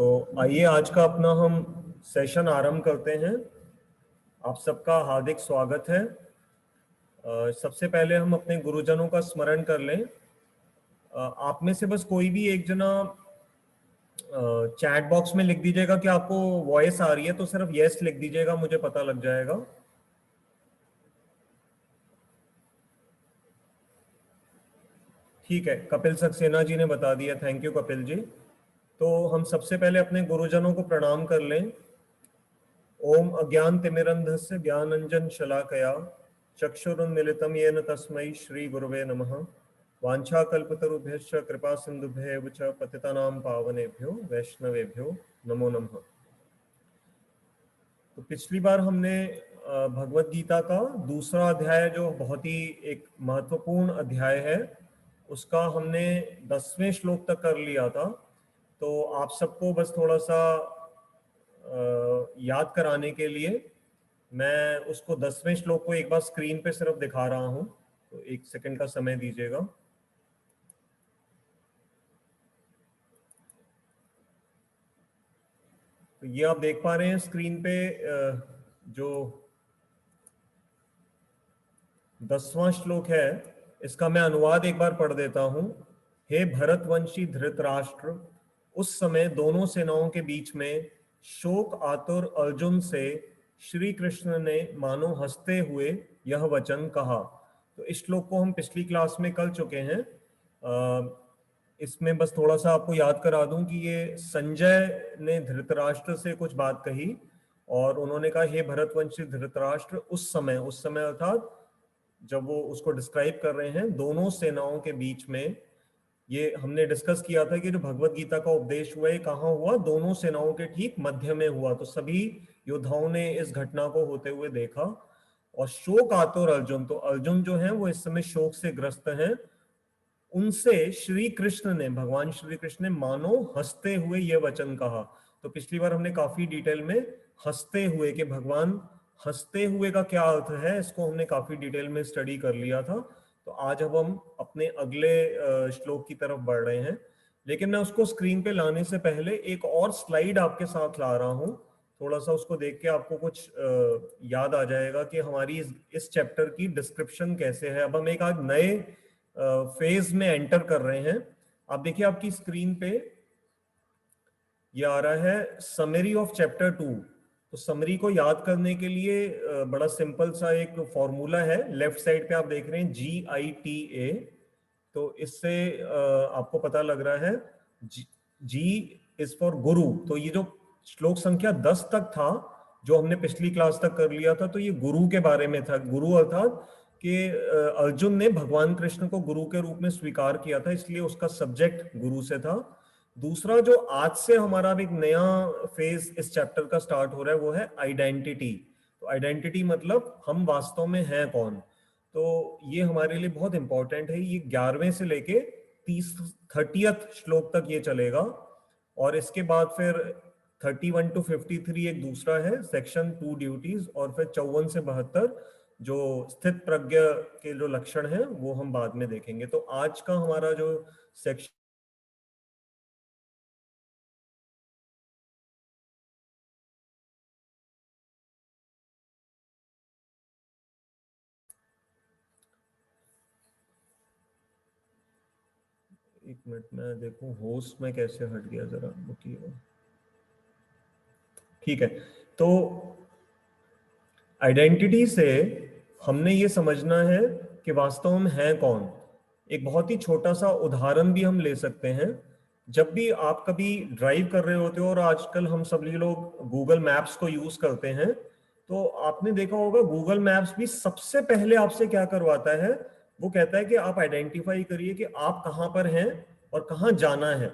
तो आइए आज का अपना हम सेशन आरंभ करते हैं। आप सबका हार्दिक स्वागत है। सबसे पहले हम अपने गुरुजनों का स्मरण कर लें। आप में से बस कोई भी एक जना चैट बॉक्स में लिख दीजिएगा कि आपको वॉइस आ रही है, तो सिर्फ यस लिख दीजिएगा, मुझे पता लग जाएगा। ठीक है, कपिल सक्सेना जी ने बता दिया, थैंक यू कपिल जी। तो हम सबसे पहले अपने गुरुजनों को प्रणाम कर लें। ओम अज्ञानतिमिरन्धस्य ज्ञानांजन शलाकया चक्षुरुन्मीलितं येन तस्मै श्री गुरुवे नमः। वाञ्छाकल्पतरुभ्यश्च कृपा सिन्धुभ्येव च पतितानां पावनेभ्यो वैष्णवेभ्यो नमो नमः। तो पिछली बार हमने भगवत गीता का दूसरा अध्याय, जो बहुत ही एक महत्वपूर्ण अध्याय है, उसका हमने 10वें श्लोक तक कर लिया था। तो आप सबको बस थोड़ा सा याद कराने के लिए मैं उसको 10वें श्लोक को एक बार स्क्रीन पे सिर्फ दिखा रहा हूं, तो 1 सेकंड का समय दीजिएगा। तो ये आप देख पा रहे हैं स्क्रीन पे जो 10वां श्लोक है, इसका मैं अनुवाद एक बार पढ़ देता हूं। हे भरतवंशी धृतराष्ट्र, उस समय दोनों सेनाओं के बीच में शोक आतुर अर्जुन से श्री कृष्ण ने मानो हंसते हुए यह वचन कहा। तो इस श्लोक को हम पिछली क्लास में कर चुके हैं। इसमें बस थोड़ा सा आपको याद करा दूं कि ये संजय ने धृतराष्ट्र से कुछ बात कही और उन्होंने कहा, हे भरतवंशी धृतराष्ट्र, उस समय अर्थात जब वो उसको डिस्क्राइब कर रहे हैं दोनों सेनाओं के बीच में। ये हमने डिस्कस किया था कि जो भगवत गीता का उपदेश हुआ है कहाँ हुआ, दोनों सेनाओं के ठीक मध्य में हुआ। तो सभी योद्धाओं ने इस घटना को होते हुए देखा। और शोक आतुर अर्जुन, तो अर्जुन जो है वो इस समय शोक से ग्रस्त हैं। उनसे श्री कृष्ण ने, भगवान श्री कृष्ण ने मानो हंसते हुए यह वचन कहा। तो पिछली बार हमने काफी डिटेल में हंसते हुए के भगवान हंसते हुए का क्या अर्थ है, इसको हमने काफी डिटेल में स्टडी कर लिया था। तो आज अब हम अपने अगले श्लोक की तरफ बढ़ रहे हैं, लेकिन मैं उसको स्क्रीन पे लाने से पहले एक और स्लाइड आपके साथ ला रहा हूं। थोड़ा सा उसको देख के आपको कुछ याद आ जाएगा कि हमारी इस चैप्टर की डिस्क्रिप्शन कैसे है। अब हम एक आज नए फेज में एंटर कर रहे हैं। आप देखिए आपकी स्क्रीन पे ये आ रहा है समरी ऑफ चैप्टर 2। तो समरी को याद करने के लिए बड़ा सिंपल सा एक फॉर्मूला है, लेफ्ट साइड पे आप देख रहे हैं GITA। तो इससे आपको पता लग रहा है G इज फॉर गुरु। तो ये जो श्लोक संख्या 10 तक था, जो हमने पिछली क्लास तक कर लिया था, तो ये गुरु के बारे में था। गुरु अर्थात कि अर्जुन ने भगवान कृष्ण को गुरु के रूप में स्वीकार किया था, इसलिए उसका सब्जेक्ट गुरु से था। दूसरा जो आज से हमारा एक नया फेज इस चैप्टर का स्टार्ट हो रहा है वो है आइडेंटिटी। तो आइडेंटिटी मतलब हम वास्तव में हैं कौन। तो ये हमारे लिए बहुत इंपॉर्टेंट है। ये 11वें से लेके 30th श्लोक तक ये चलेगा। और इसके बाद फिर 31 to 53 एक दूसरा है सेक्शन 2 ड्यूटीज, और फिर 54 से 72 जो स्थित प्रज्ञ के जो लक्षण हैं वो हम बाद में देखेंगे। तो आज का हमारा जो सेक्शन, एक मिनट में देखूं होस्ट में कैसे हट गया, जरा रुकिए। ठीक है, तो आइडेंटिटी से हमने ये समझना है कि वास्तव में है कौन। एक बहुत ही छोटा सा उदाहरण भी हम ले सकते हैं। जब भी आप कभी ड्राइव कर रहे होते हो, और आजकल हम सभी लोग गूगल मैप्स को यूज करते हैं, तो आपने देखा होगा गूगल मैप्स भी सबसे पहले आपसे क्या करवाता है, वो कहता है कि आप आइडेंटिफाई करिए कि आप कहाँ पर हैं और कहाँ जाना है।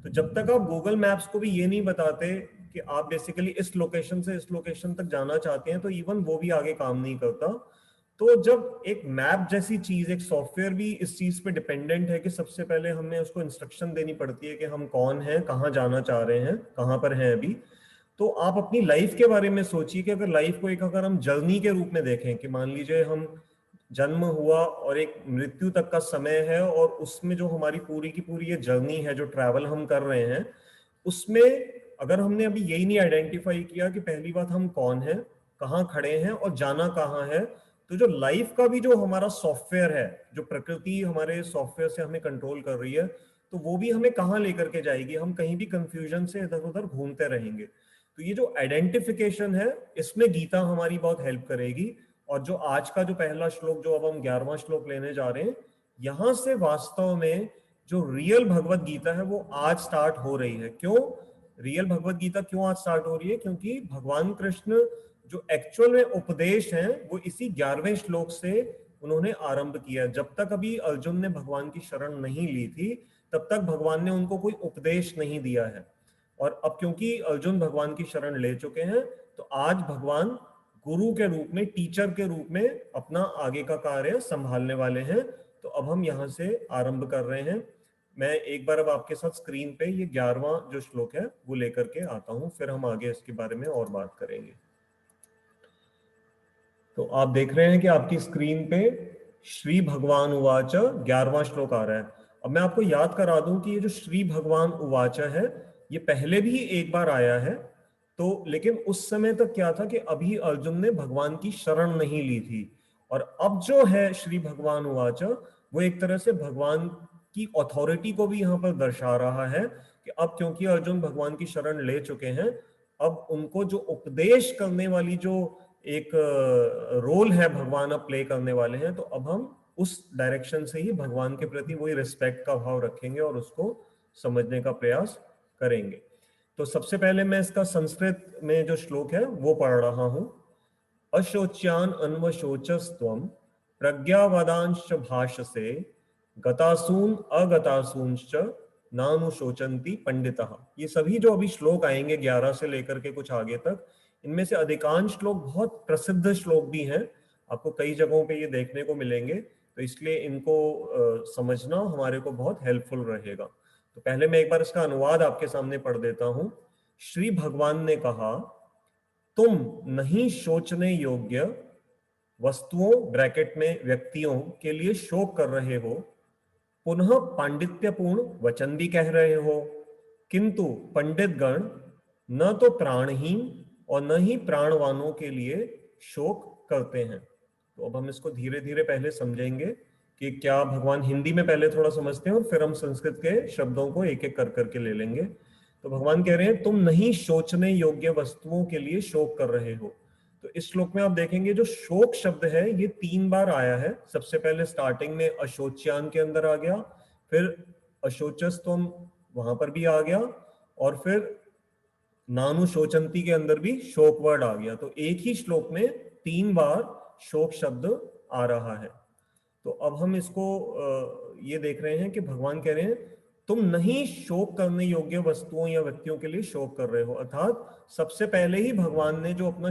तो जब तक आप गूगल मैप्स को भी ये नहीं बताते कि आप बेसिकली इस लोकेशन से इस लोकेशन तक जाना चाहते हैं, तो इवन वो भी आगे काम नहीं करता। तो जब एक मैप जैसी चीज, एक सॉफ्टवेयर भी इस चीज पे डिपेंडेंट है कि सबसे पहले हमें उसको इंस्ट्रक्शन देनी पड़ती है कि हम कौन हैं, कहाँ जाना चाह रहे हैं, कहाँ पर हैं अभी। तो आप अपनी लाइफ के बारे में सोचिए कि अगर लाइफ को एक अगर हम जर्नी के रूप में देखें कि मान लीजिए हम जन्म हुआ और एक मृत्यु तक का समय है, और उसमें जो हमारी पूरी की पूरी ये जर्नी है, जो ट्रैवल हम कर रहे हैं, उसमें अगर हमने अभी यही नहीं आइडेंटिफाई किया कि पहली बात हम कौन है, कहाँ खड़े हैं और जाना कहाँ है, तो जो लाइफ का भी जो हमारा सॉफ्टवेयर है, जो प्रकृति हमारे सॉफ्टवेयर से हमें कंट्रोल कर रही है, तो वो भी हमें कहाँ लेकर के जाएगी, हम कहीं भी कंफ्यूजन से इधर उधर घूमते रहेंगे। तो ये जो आइडेंटिफिकेशन है, इसमें गीता हमारी बहुत हेल्प करेगी। और जो आज का जो पहला श्लोक, जो अब हम 11वां श्लोक लेने जा रहे हैं, यहां से वास्तव में जो रियल भगवत गीता है वो आज स्टार्ट हो रही है। क्यों रियल भगवत गीता क्यों आज स्टार्ट हो रही है? क्योंकि भगवान कृष्ण जो एक्चुअल में उपदेश हैं वो इसी 11वें श्लोक से उन्होंने आरंभ किया। जब तक अभी अर्जुन ने भगवान की शरण नहीं ली थी, तब तक भगवान ने उनको कोई उपदेश नहीं दिया है। और अब क्योंकि अर्जुन भगवान की शरण ले चुके हैं, तो आज भगवान गुरु के रूप में, टीचर के रूप में अपना आगे का कार्य संभालने वाले हैं। तो अब हम यहाँ से आरंभ कर रहे हैं। मैं एक बार अब आपके साथ स्क्रीन पे ये 11वां जो श्लोक है वो लेकर के आता हूं, फिर हम आगे इसके बारे में और बात करेंगे। तो आप देख रहे हैं कि आपकी स्क्रीन पे श्री भगवान उवाच 11वां श्लोक आ रहा है। अब मैं आपको याद करा दूं कि ये जो श्री भगवान उवाच है, ये पहले भी एक बार आया है। तो लेकिन उस समय तक क्या था कि अभी अर्जुन ने भगवान की शरण नहीं ली थी। और अब जो है श्री भगवान उवाच, वो एक तरह से भगवान की अथॉरिटी को भी यहाँ पर दर्शा रहा है कि अब क्योंकि अर्जुन भगवान की शरण ले चुके हैं, अब उनको जो उपदेश करने वाली जो एक रोल है भगवान अब प्ले करने वाले हैं, तो अब हम उस डायरेक्शन से ही भगवान के प्रति वही रिस्पेक्ट का भाव रखेंगे और उसको समझने का प्रयास करेंगे। तो सबसे पहले मैं इसका संस्कृत में जो श्लोक है वो पढ़ रहा हूं। अशोच्यान अन्वशोचस्त्वम प्रज्ञावदांश भाषसे गतासून अगतासूंश्च नानुशोचंती पंडितः। ये सभी जो अभी श्लोक आएंगे 11 से लेकर के कुछ आगे तक, इनमें से अधिकांश श्लोक बहुत प्रसिद्ध श्लोक भी हैं, आपको कई जगहों पे ये देखने को मिलेंगे। तो इसलिए इनको समझना हमारे को बहुत हेल्पफुल रहेगा। तो पहले मैं एक बार इसका अनुवाद आपके सामने पढ़ देता हूं। श्री भगवान ने कहा, तुम नहीं सोचने योग्य वस्तुओं ब्रैकेट में व्यक्तियों के लिए शोक कर रहे हो, पुनः पांडित्यपूर्ण वचन भी कह रहे हो, किंतु पंडित गण न तो प्राणहीन और न ही प्राणवानों के लिए शोक करते हैं। तो अब हम इसको धीरे धीरे पहले समझेंगे कि क्या भगवान, हिंदी में पहले थोड़ा समझते हैं और फिर हम संस्कृत के शब्दों को एक एक कर करके ले लेंगे। तो भगवान कह रहे हैं, तुम नहीं सोचने योग्य वस्तुओं के लिए शोक कर रहे हो। तो इस श्लोक में आप देखेंगे जो शोक शब्द है ये 3 बार आया है। सबसे पहले स्टार्टिंग में अशोच्यान के अंदर आ गया, फिर अशोचस्तम वहां पर भी आ गया, और फिर नानु शोचंती के अंदर भी शोक वर्ड आ गया। तो एक ही श्लोक में 3 बार शोक शब्द आ रहा है। तो अब हम इसको ये देख रहे हैं कि भगवान कह रहे हैं, तुम नहीं शोक करने योग्य वस्तुओं या व्यक्तियों के लिए शोक कर रहे हो। अर्थात सबसे पहले ही भगवान ने जो अपना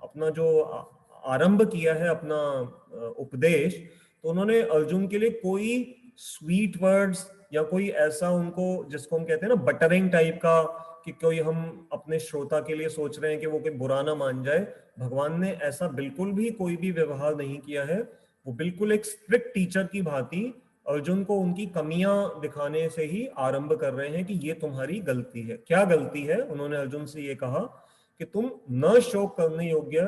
अपना जो आरंभ किया है अपना उपदेश, तो उन्होंने अर्जुन के लिए कोई स्वीट वर्ड्स या कोई ऐसा उनको, जिसको हम कहते हैं ना बटरिंग टाइप का, कि कोई हम अपने श्रोता के लिए सोच रहे हैं कि वो कोई बुरा ना मान जाए, भगवान ने ऐसा बिल्कुल भी कोई भी व्यवहार नहीं किया है। वो बिल्कुल एक स्ट्रिक्ट टीचर की भांति अर्जुन को उनकी कमियां दिखाने से ही आरंभ कर रहे हैं कि ये तुम्हारी गलती है। क्या गलती है? उन्होंने अर्जुन से ये कहा कि तुम न शोक करने योग्य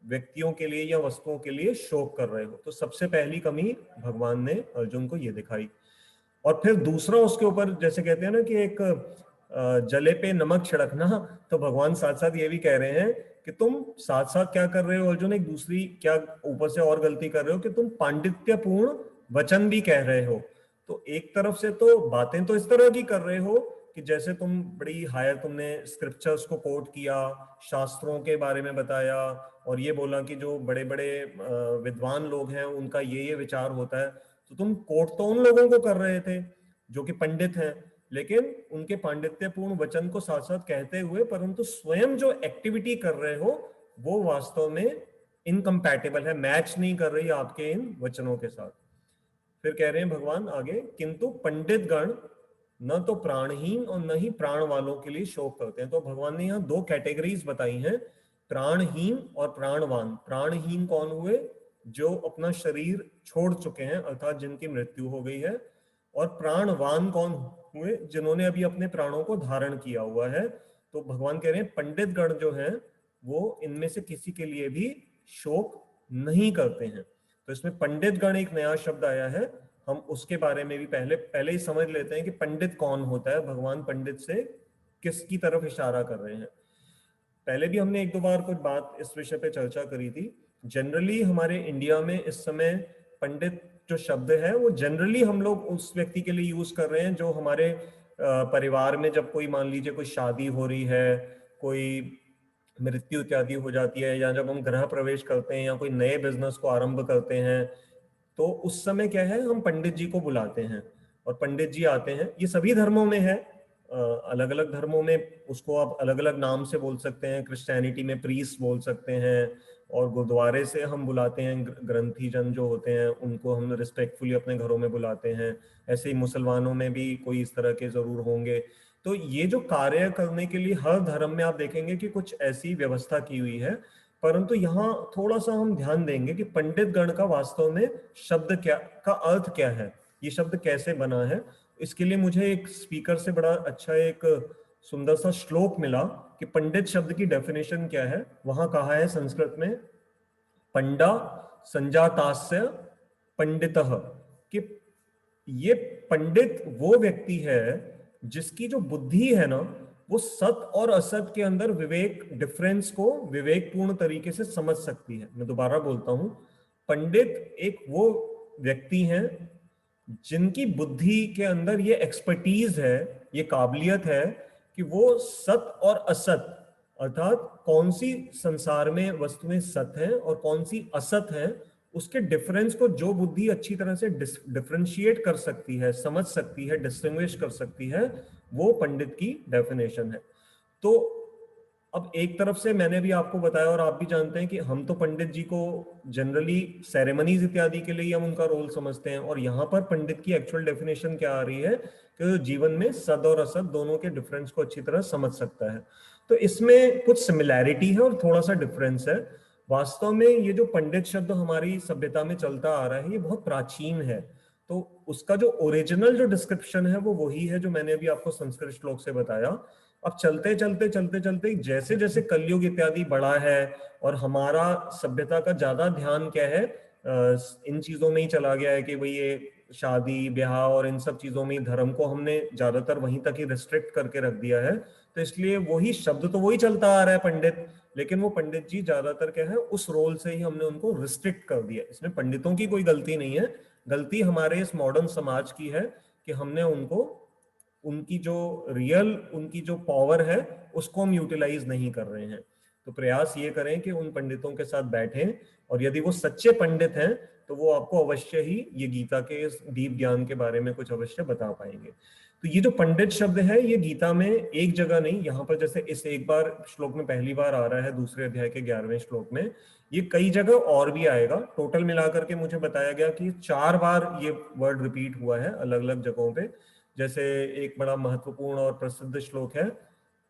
व्यक्तियों के लिए या वस्तुओं के लिए शोक कर रहे हो। तो सबसे पहली कमी भगवान ने अर्जुन को ये दिखाई। और फिर दूसरा उसके ऊपर, जैसे कहते हैं ना कि एक जले पे नमक छिड़कना, तो भगवान साथ साथ ये भी कह रहे हैं कि तुम साथ साथ क्या कर रहे हो अर्जुन, एक दूसरी क्या ऊपर से और गलती कर रहे हो कि तुम पांडित्यपूर्ण वचन भी कह रहे हो। तो एक तरफ से तो बातें तो इस तरह की कर रहे हो कि जैसे तुम बड़ी हायर, तुमने स्क्रिप्चर्स को कोट किया, शास्त्रों के बारे में बताया, और ये बोला कि जो बड़े बड़े विद्वान लोग हैं उनका ये विचार होता है। तो तुम कोट तो उन लोगों को कर रहे थे जो कि पंडित हैं, लेकिन उनके पांडित्यपूर्ण वचन को साथ साथ कहते हुए, परंतु स्वयं जो एक्टिविटी कर रहे हो वो वास्तव में इनकम्पैटिबल है, मैच नहीं कर रही आपके इन वचनों के साथ। फिर कह रहे हैं भगवान आगे, किंतु पंडित गण न तो प्राणहीन और न ही प्राण वालों के लिए शोक करते हैं। तो भगवान ने यहाँ 2 कैटेगरीज बताई हैं, प्राणहीन और प्राणवान। प्राणहीन कौन हुए? जो अपना शरीर छोड़ चुके हैं, अर्थात जिनकी मृत्यु हो गई है। और प्राणवान कौन हुए? जिन्होंने अभी अपने प्राणों को धारण किया हुआ है। तो भगवान कह रहे हैं पंडित गण जो है वो इनमें से किसी के लिए भी शोक नहीं करते हैं। तो इसमें पंडित गण एक नया शब्द आया है, हम उसके बारे में भी पहले ही समझ लेते हैं कि पंडित कौन होता है, भगवान पंडित से किसकी तरफ इशारा कर रहे हैं। पहले भी हमने एक दो बार कुछ बात इस विषय पे चर्चा करी थी। जनरली हमारे इंडिया में इस समय पंडित जो शब्द है वो जनरली हम लोग उस व्यक्ति के लिए यूज कर रहे हैं जो हमारे परिवार में जब कोई मान लीजिए कोई शादी हो रही है, कोई मृत्यु इत्यादि हो जाती है, या जब हम गृह प्रवेश करते हैं या कोई नए बिजनेस को आरंभ करते हैं, तो उस समय क्या है, हम पंडित जी को बुलाते हैं और पंडित जी आते हैं। ये सभी धर्मों में है, अलग अलग धर्मों में उसको आप अलग अलग नाम से बोल सकते हैं। क्रिश्चियनिटी में प्रीस्ट बोल सकते हैं, और गुरुद्वारे से हम बुलाते हैं ग्रंथी जन जो होते हैं उनको हम रिस्पेक्टफुली अपने घरों में बुलाते हैं। ऐसे ही मुसलमानों में भी कोई इस तरह के जरूर होंगे। तो ये जो कार्य करने के लिए हर धर्म में आप देखेंगे कि कुछ ऐसी व्यवस्था की हुई है, परंतु यहाँ थोड़ा सा हम ध्यान देंगे कि पंडित गण का वास्तव में शब्द क्या का अर्थ क्या है, ये शब्द कैसे बना है। इसके लिए मुझे एक स्पीकर से बड़ा अच्छा एक सुंदर सा श्लोक मिला कि पंडित शब्द की डेफिनेशन क्या है। वहां कहा है संस्कृत में, पंडा संजातास्य पंडितः, कि ये पंडित वो व्यक्ति है जिसकी जो बुद्धि है ना वो सत और असत के अंदर विवेक डिफरेंस को विवेकपूर्ण तरीके से समझ सकती है। मैं दोबारा बोलता हूं, पंडित एक वो व्यक्ति हैं जिनकी बुद्धि के अंदर ये एक्सपर्टीज है, ये काबिलियत है कि वो सत और असत, अर्थात कौन सी संसार में वस्तुएं सत हैं और कौन सी असत हैं, उसके डिफरेंस को जो बुद्धि अच्छी तरह से डिफरेंशिएट कर सकती है, समझ सकती है, डिस्टिंग्विश कर सकती है, वो पंडित की डेफिनेशन है। तो अब एक तरफ से मैंने भी आपको बताया और आप भी जानते हैं कि हम तो पंडित जी को जनरली सेरेमनीज इत्यादि के लिए हम उनका रोल समझते हैं, और यहाँ पर पंडित की एक्चुअल डेफिनेशन क्या आ रही है कि जीवन में सद और असद दोनों के डिफरेंस को अच्छी तरह समझ सकता है। तो इसमें कुछ सिमिलैरिटी है और थोड़ा सा डिफरेंस है। वास्तव में ये जो पंडित शब्द हमारी सभ्यता में चलता आ रहा है ये बहुत प्राचीन है, तो उसका जो ओरिजिनल जो डिस्क्रिप्शन है वो वही है जो मैंने अभी आपको संस्कृत श्लोक से बताया। अब चलते चलते चलते चलते जैसे जैसे कलयुग इत्यादि बढ़ा है और हमारा सभ्यता का ज्यादा ध्यान क्या है, इन चीजों में ही चला गया है कि भाई ये शादी ब्याह और इन सब चीजों में धर्म को हमने ज्यादातर वहीं तक ही रिस्ट्रिक्ट करके रख दिया है। तो इसलिए वही शब्द तो वही चलता आ रहा है पंडित, लेकिन वो पंडित जी ज्यादातर क्या है उस रोल से ही हमने उनको रिस्ट्रिक्ट कर दिया। इसमें पंडितों की कोई गलती नहीं है, गलती हमारे इस मॉडर्न समाज की है कि हमने उनको उनकी जो रियल उनकी जो पावर है उसको हम यूटिलाइज नहीं कर रहे हैं। तो प्रयास ये करें कि उन पंडितों के साथ बैठें, और यदि वो सच्चे पंडित हैं तो वो आपको अवश्य ही ये गीता के इस डीप ज्ञान के बारे में कुछ अवश्य बता पाएंगे। तो ये जो पंडित शब्द है ये गीता में एक जगह नहीं, यहाँ पर जैसे इस एक बार श्लोक में पहली बार आ रहा है दूसरे अध्याय के 11वें श्लोक में, ये कई जगह और भी आएगा। टोटल मिलाकर के मुझे बताया गया कि 4 बार ये वर्ड रिपीट हुआ है अलग अलग जगहों पे। जैसे एक बड़ा महत्वपूर्ण और प्रसिद्ध श्लोक है,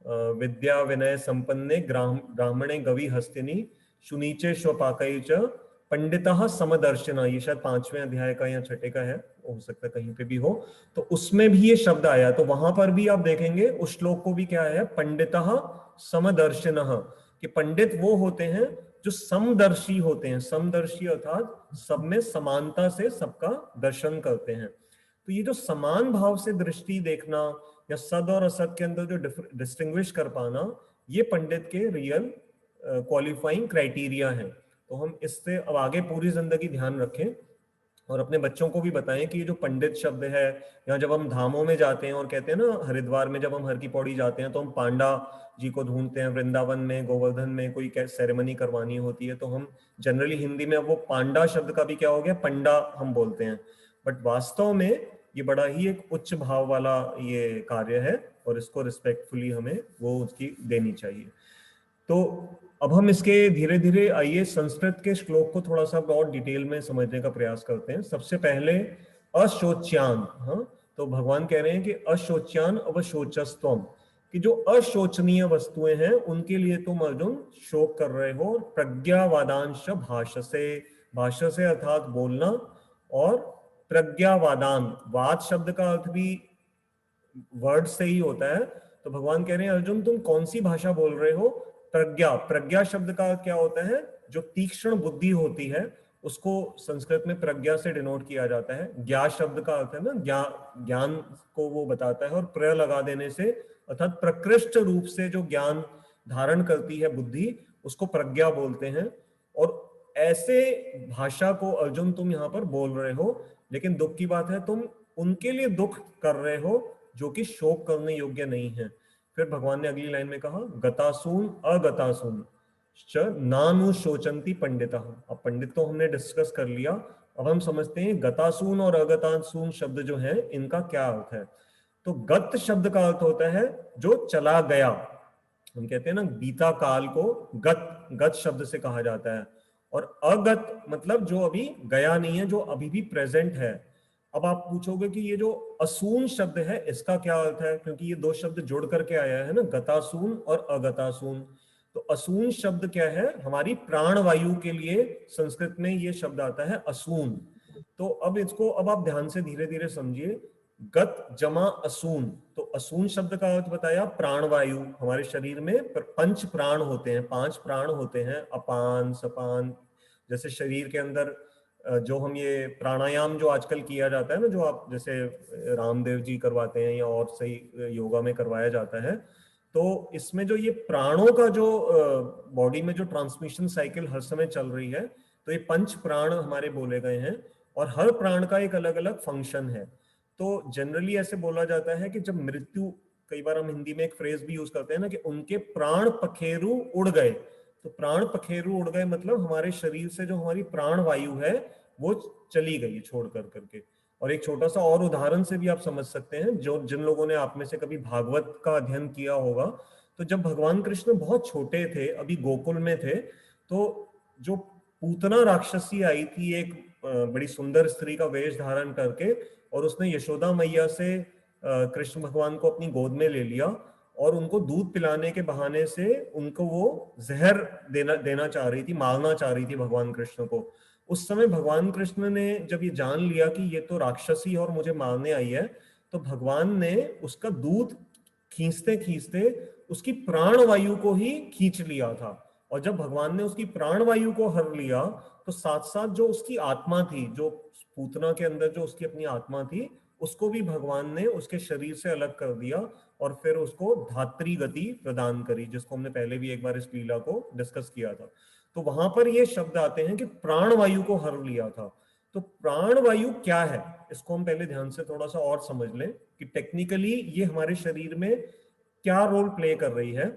विद्या विनय संपन्ने ब्राह्मणे गवि हस्तिनी सुनीचे स्वपाकई च पंडितः समदर्शिना, ये शायद 5वें अध्याय का या 6ठे का है, हो सकता है कहीं पे भी हो। तो उसमें भी ये शब्द आया, तो वहां पर भी आप देखेंगे उस श्लोक को भी क्या है, पंडितः समदर्शिनः, कि पंडित वो होते हैं जो समदर्शी होते हैं। समदर्शी अर्थात सब में समानता से सबका दर्शन करते हैं। तो ये जो समान भाव से दृष्टि देखना या सद और असद के अंदर जो डिस्टिंग्विश कर पाना, ये पंडित के रियल क्वालिफाइंग क्राइटेरिया है। तो हम इससे अब आगे पूरी जिंदगी ध्यान रखें और अपने बच्चों को भी बताएं कि ये जो पंडित शब्द है, या जब हम धामों में जाते हैं और कहते हैं ना, हरिद्वार में जब हम हर की पौड़ी जाते हैं तो हम पांडा जी को ढूंढते हैं, वृंदावन में गोवर्धन में कोई सेरेमनी करवानी होती है तो हम जनरली हिंदी में अब वो पांडा शब्द का भी क्या हो गया, पंडा हम बोलते हैं। बट वास्तव में ये बड़ा ही एक उच्च भाव वाला ये कार्य है और इसको रिस्पेक्टफुली हमें वो उसकी देनी चाहिए। तो अब हम इसके धीरे धीरे आइए संस्कृत के श्लोक को थोड़ा सा और डिटेल में समझने का प्रयास करते हैं। सबसे पहले अशोच्यान, हाँ, तो भगवान कह रहे हैं कि अशोच्यान अवशोचस्तम, कि जो अशोचनीय वस्तुएं हैं उनके लिए तुम अर्जुन शोक कर रहे हो। प्रज्ञावादांश भाषसे, भाषसे अर्थात बोलना, और प्रज्ञावादान, वाद शब्द का अर्थ भी वर्ड से ही होता है। तो भगवान कह रहे हैं अर्जुन तुम कौन सी भाषा बोल रहे हो? प्रज्ञा। प्रज्ञा शब्द का क्या होता है? जो तीक्ष्ण बुद्धि होती है उसको संस्कृत में प्रज्ञा से डिनोट किया जाता है। ज्ञा शब्द का अर्थ है ना ज्ञान को वो बताता है, और प्र लगा देने से अर्थात प्रकृष्ट रूप से जो ज्ञान धारण करती है बुद्धि उसको प्रज्ञा बोलते हैं। और ऐसे भाषा को अर्जुन तुम यहाँ पर बोल रहे हो, लेकिन दुख की बात है तुम उनके लिए दुख कर रहे हो जो कि शोक करने योग्य नहीं है। फिर भगवान ने अगली लाइन में कहा गतासून अगतासून नानु शोचंती पंडिता। अब पंडित तो हमने डिस्कस कर लिया, अब हम समझते हैं गतासून और अगतासून शब्द जो है इनका क्या अर्थ है। तो गत शब्द का अर्थ होता है जो चला गया। हम कहते हैं ना बीता काल को गत गत शब्द से कहा जाता है, और अगत मतलब जो अभी गया नहीं है, जो अभी भी प्रेजेंट है। अब आप पूछोगे कि ये जो असून शब्द है इसका क्या अर्थ है, क्योंकि ये दो शब्द जुड़ करके आया है ना, गतासून और अगतासून। तो असून शब्द क्या है? हमारी प्राण वायु के लिए संस्कृत में ये शब्द आता है असून। तो अब इसको अब आप ध्यान से धीरे धीरे समझिए। गत जमा असून, तो असून शब्द का अर्थ बताया प्राणवायु। हमारे शरीर में पंच प्राण होते हैं, 5 प्राण होते हैं, अपान सपान। जैसे शरीर के अंदर जो हम ये प्राणायाम जो आजकल किया जाता है ना, जो आप जैसे रामदेव जी करवाते हैं या और सही योगा में करवाया जाता है, तो इसमें जो ये प्राणों का जो बॉडी में जो ट्रांसमिशन साइकिल हर समय चल रही है, तो ये पंच प्राण हमारे बोले गए हैं, और हर प्राण का एक अलग अलग फंक्शन है। तो जनरली ऐसे बोला जाता है कि जब मृत्यु, कई बार हम हिंदी में एक फ्रेज भी यूज करते हैं ना कि उनके प्राण पखेरु उड़ गए। तो प्राण पखेरु उड़ गए मतलब हमारे शरीर से जो हमारी प्राण वायु है वो चली गई छोड़ कर करके। और एक छोटा सा और उदाहरण से भी आप समझ सकते हैं, जो जिन लोगों ने आप में से कभी भागवत का अध्ययन किया होगा, तो जब भगवान कृष्ण बहुत छोटे थे, अभी गोकुल में थे, तो जो पूतना राक्षसी आई थी एक बड़ी सुंदर स्त्री का वेश धारण करके, और उसने यशोदा मैया से कृष्ण भगवान को अपनी गोद में ले लिया, और उनको दूध पिलाने के बहाने से उनको वो जहर देना चाह रही थी, मारना चाह रही थी भगवान कृष्ण को। उस समय भगवान कृष्ण ने जब ये जान लिया कि ये तो राक्षसी और मुझे मारने आई है, तो भगवान ने उसका दूध खींचते खींचते उसकी प्राण वायु को ही खींच लिया था। और जब भगवान ने उसकी प्राण वायु को हर लिया, तो साथ साथ जो उसकी आत्मा थी, जो पूतना के अंदर जो उसकी अपनी आत्मा थी, उसको भी भगवान ने उसके शरीर से अलग कर दिया, और फिर उसको धात्री गति प्रदान करी, जिसको हमने पहले भी एक बार इस लीला को डिस्कस किया था। तो वहां पर ये शब्द आते हैं कि प्राण वायु को हर लिया था। तो प्राण वायु क्या है, इसको हम पहले ध्यान से थोड़ा सा और समझ लें कि टेक्निकली ये हमारे शरीर में क्या रोल प्ले कर रही है।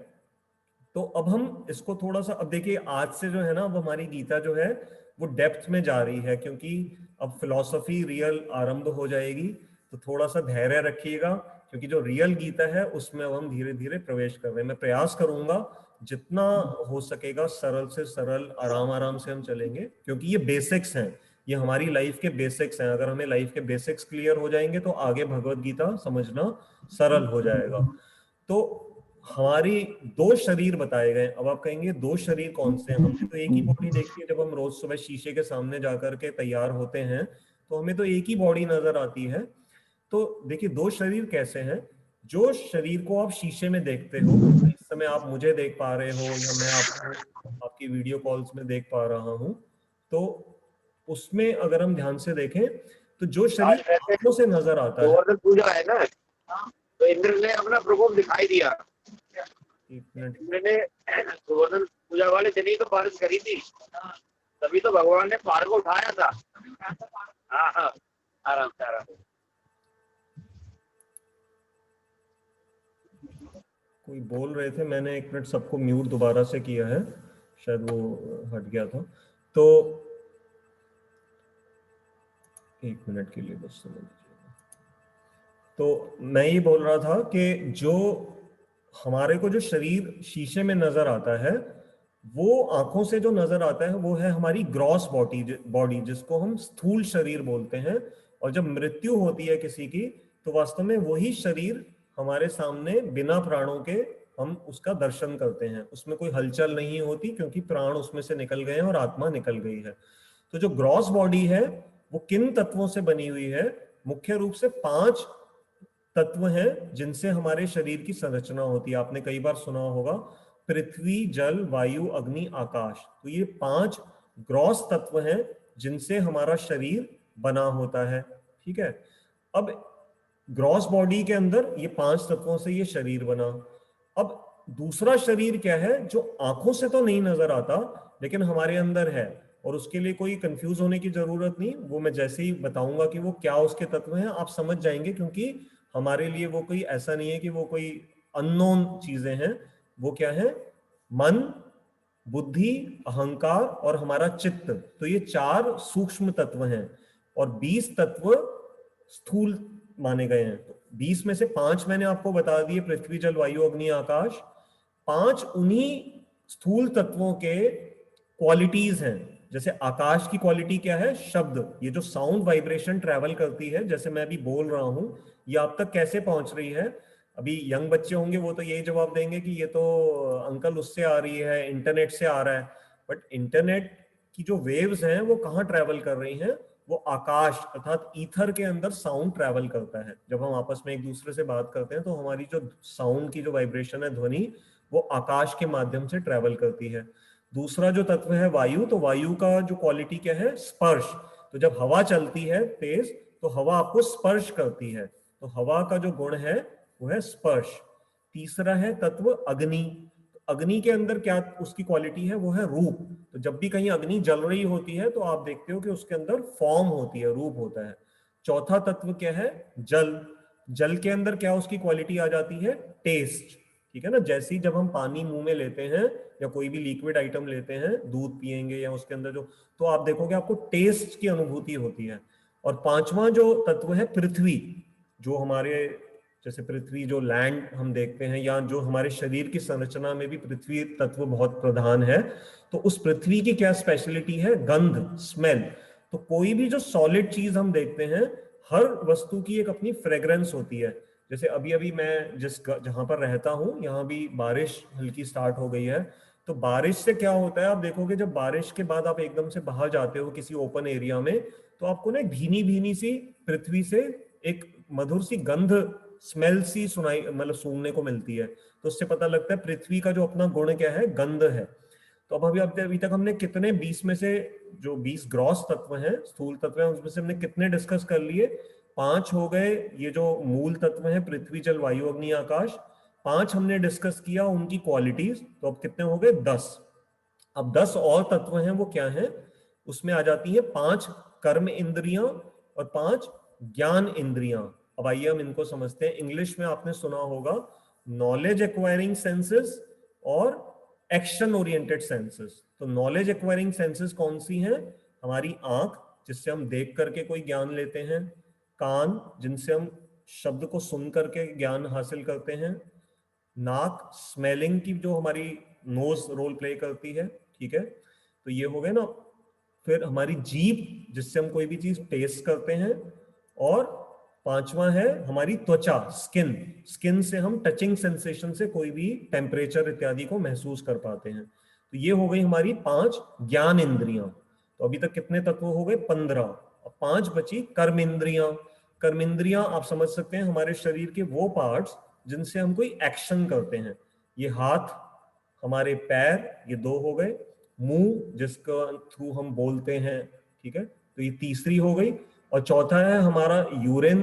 तो अब हम इसको थोड़ा सा, अब देखिए आज से जो है ना, अब हमारी गीता जो है वो डेप्थ में जा रही है, क्योंकि अब फिलॉसफी रियल आरंभ हो जाएगी। तो थोड़ा सा धैर्य रखिएगा, क्योंकि जो रियल गीता है उसमें अब हम धीरे धीरे प्रवेश कर रहे हैं। मैं प्रयास करूंगा जितना हो सकेगा सरल से सरल, आराम आराम से हम चलेंगे, क्योंकि ये बेसिक्स हैं, ये हमारी लाइफ के बेसिक्स हैं। अगर हमें लाइफ के बेसिक्स क्लियर हो जाएंगे तो आगे भगवत गीता समझना सरल हो जाएगा। तो हमारी 2 शरीर बताए गए। अब आप कहेंगे 2 शरीर कौन से हैं? हमने तो एक ही बॉडी देखी है। जब हम रोज सुबह शीशे के सामने जाकर के तैयार होते हैं तो हमें तो एक ही बॉडी नजर आती है। तो देखिए 2 शरीर कैसे हैं? जो शरीर को आप शीशे में देखते हो, इस समय आप मुझे देख पा रहे हो या मैं आपको आपकी वीडियो कॉल्स में देख पा रहा हूं, तो उसमें अगर हम ध्यान से देखें तो जो शरीर आंखों से नजर आता है, गोवर्धन पूजा है ना, तो इंद्र ने अपना प्रकोप दिखाई दिया। एक मिनट, इंद्र ने गोवर्धन पूजा वाले दिन ही तो बारिश करी थी, तभी तो भगवान ने पार को उठाया था। हाँ हाँ, आराम से आराम से। कोई बोल रहे थे, मैंने एक मिनट सबको म्यूट दोबारा से किया है, शायद वो हट गया था। तो एक मिनट के लिए बस समझ लीजिएगा। तो मैं ये बोल रहा था कि जो हमारे को जो शरीर शीशे में नजर आता है, वो आंखों से जो नजर आता है वो है हमारी ग्रॉस बॉडी, जिसको हम स्थूल शरीर बोलते हैं। और जब मृत्यु होती है किसी की, तो वास्तव में वही शरीर हमारे सामने बिना प्राणों के हम उसका दर्शन करते हैं। उसमें कोई हलचल नहीं होती, क्योंकि प्राण उसमें से निकल गए हैं और आत्मा निकल गई है। तो जो ग्रॉस बॉडी है वो किन तत्वों से बनी हुई है? मुख्य रूप से 5 तत्व हैं जिनसे हमारे शरीर की संरचना होती है। आपने कई बार सुना होगा पृथ्वी, जल, वायु, अग्नि, आकाश। तो ये 5 ग्रॉस तत्व हैं जिनसे हमारा शरीर बना होता है। ठीक है, अब ग्रॉस बॉडी के अंदर ये 5 तत्वों से ये शरीर बना। अब दूसरा शरीर क्या है जो आंखों से तो नहीं नजर आता लेकिन हमारे अंदर है, और उसके लिए कोई कंफ्यूज होने की जरूरत नहीं, वो मैं जैसे ही बताऊंगा कि वो क्या उसके तत्व हैं आप समझ जाएंगे, क्योंकि हमारे लिए वो कोई ऐसा नहीं है कि वो कोई अननोन चीजें हैं। वो क्या है? मन, बुद्धि, अहंकार और हमारा चित्त। तो ये 4 सूक्ष्म तत्व हैं और 20 तत्व स्थूल माने गए हैं। तो 20 में से 5 मैंने आपको बता दिए, पृथ्वी, जल, वायु, अग्नि, आकाश। 5 उन्हीं स्थूल तत्वों के क्वालिटीज हैं। जैसे आकाश की क्वालिटी क्या है? शब्द। ये जो साउंड वाइब्रेशन ट्रेवल करती है, जैसे मैं अभी बोल रहा हूं, ये आप तक कैसे पहुंच रही है? अभी यंग बच्चे होंगे वो तो यही जवाब देंगे कि ये तो अंकल उससे आ रही है, इंटरनेट से आ रहा है। बट इंटरनेट की जो वेव्स हैं वो कहाँ ट्रेवल कर रही हैं? वो आकाश अर्थात ईथर के अंदर साउंड ट्रेवल करता है। जब हम आपस में एक दूसरे से बात करते हैं तो हमारी जो साउंड की जो वाइब्रेशन है, ध्वनि, वो आकाश के माध्यम से ट्रेवल करती है। दूसरा जो तत्व है वायु, तो वायु का जो क्वालिटी क्या है? स्पर्श। तो जब हवा चलती है तेज तो हवा आपको स्पर्श करती है, तो हवा का जो गुण है वो है स्पर्श। तीसरा है तत्व अग्नि। तो अग्नि के अंदर क्या उसकी क्वालिटी है? वो है रूप। तो जब भी कहीं अग्नि जल रही होती है तो आप देखते हो कि उसके अंदर फॉर्म होती है, रूप होता है। चौथा तत्व क्या है? जल। जल के अंदर क्या उसकी क्वालिटी आ जाती है? टेस्ट। ठीक है ना, जैसे ही जब हम पानी मुंह में लेते हैं या कोई भी लिक्विड आइटम लेते हैं, दूध पिएंगे या उसके अंदर जो, तो आप देखोगे आपको टेस्ट की अनुभूति होती है। और पांचवा जो तत्व है पृथ्वी, जो हमारे जैसे पृथ्वी जो लैंड हम देखते हैं, या जो हमारे शरीर की संरचना में भी पृथ्वी तत्व बहुत प्रधान है। तो उस पृथ्वी की क्या स्पेशलिटी है? गंध, स्मेल। तो कोई भी जो सॉलिड चीज हम देखते हैं, हर वस्तु की एक अपनी फ्रेग्रेंस होती है। जैसे अभी अभी मैं जहां पर रहता हूँ, यहाँ भी बारिश हल्की स्टार्ट हो गई है। तो बारिश से क्या होता है, आप देखोगे जब बारिश के बाद आप एकदम से बाहर जाते हो किसी ओपन एरिया में, तो आपको ना एक भीनी भीनी सी पृथ्वी से एक मधुर सी गंध, स्मेल सी सुनाई, मतलब सूंघने को मिलती है। तो उससे पता लगता है पृथ्वी का जो अपना गुण क्या है? गंध है। तो अब अभी तक हमने कितने 20 में से जो 20 ग्रॉस तत्व हैं, स्थूल तत्व हैं, उसमें से हमने कितने डिस्कस कर लिए? 5 हो गए ये जो मूल तत्व हैं, पृथ्वी, जल, वायु, अग्नि, आकाश। 5 हमने डिस्कस किया उनकी क्वालिटीज, तो अब कितने हो गए? 10। अब 10 और तत्व हैं, वो क्या हैं? उसमें आ जाती है 5 कर्म इंद्रियां और 5 ज्ञान इंद्रियां। अब आइए हम इनको समझते हैं। इंग्लिश में आपने सुना होगा नॉलेज एक्वायरिंग सेंसेस और एक्शन ओरिएंटेड सेंसेस। तो नॉलेज एक्वायरिंग सेंसेस कौन सी हैं? हमारी आंख, जिससे हम देख करके कोई ज्ञान लेते हैं। कान, जिनसे हम शब्द को सुन करके ज्ञान हासिल करते हैं। नाक, स्मेलिंग की जो हमारी नोज रोल प्ले करती है। ठीक है, तो ये हो गए ना। फिर हमारी जीभ, जिससे हम कोई भी चीज टेस्ट करते हैं। और पांचवा है हमारी त्वचा, स्किन। स्किन से हम टचिंग सेंसेशन से कोई भी टेम्परेचर इत्यादि को महसूस कर पाते हैं। तो ये हो गई हमारी 5 ज्ञान इंद्रियां। तो अभी तक कितने तत्व हो गए? 15। और 5 बची कर्म इंद्रियां। कर्म इंद्रियां आप समझ सकते हैं हमारे शरीर के वो पार्ट्स जिनसे हम कोई एक्शन करते हैं। ये हाथ, हमारे पैर, ये 2 हो गए। मुंह, जिसका थ्रू हम बोलते हैं। ठीक है, तो ये तीसरी हो गई। और चौथा है हमारा यूरिन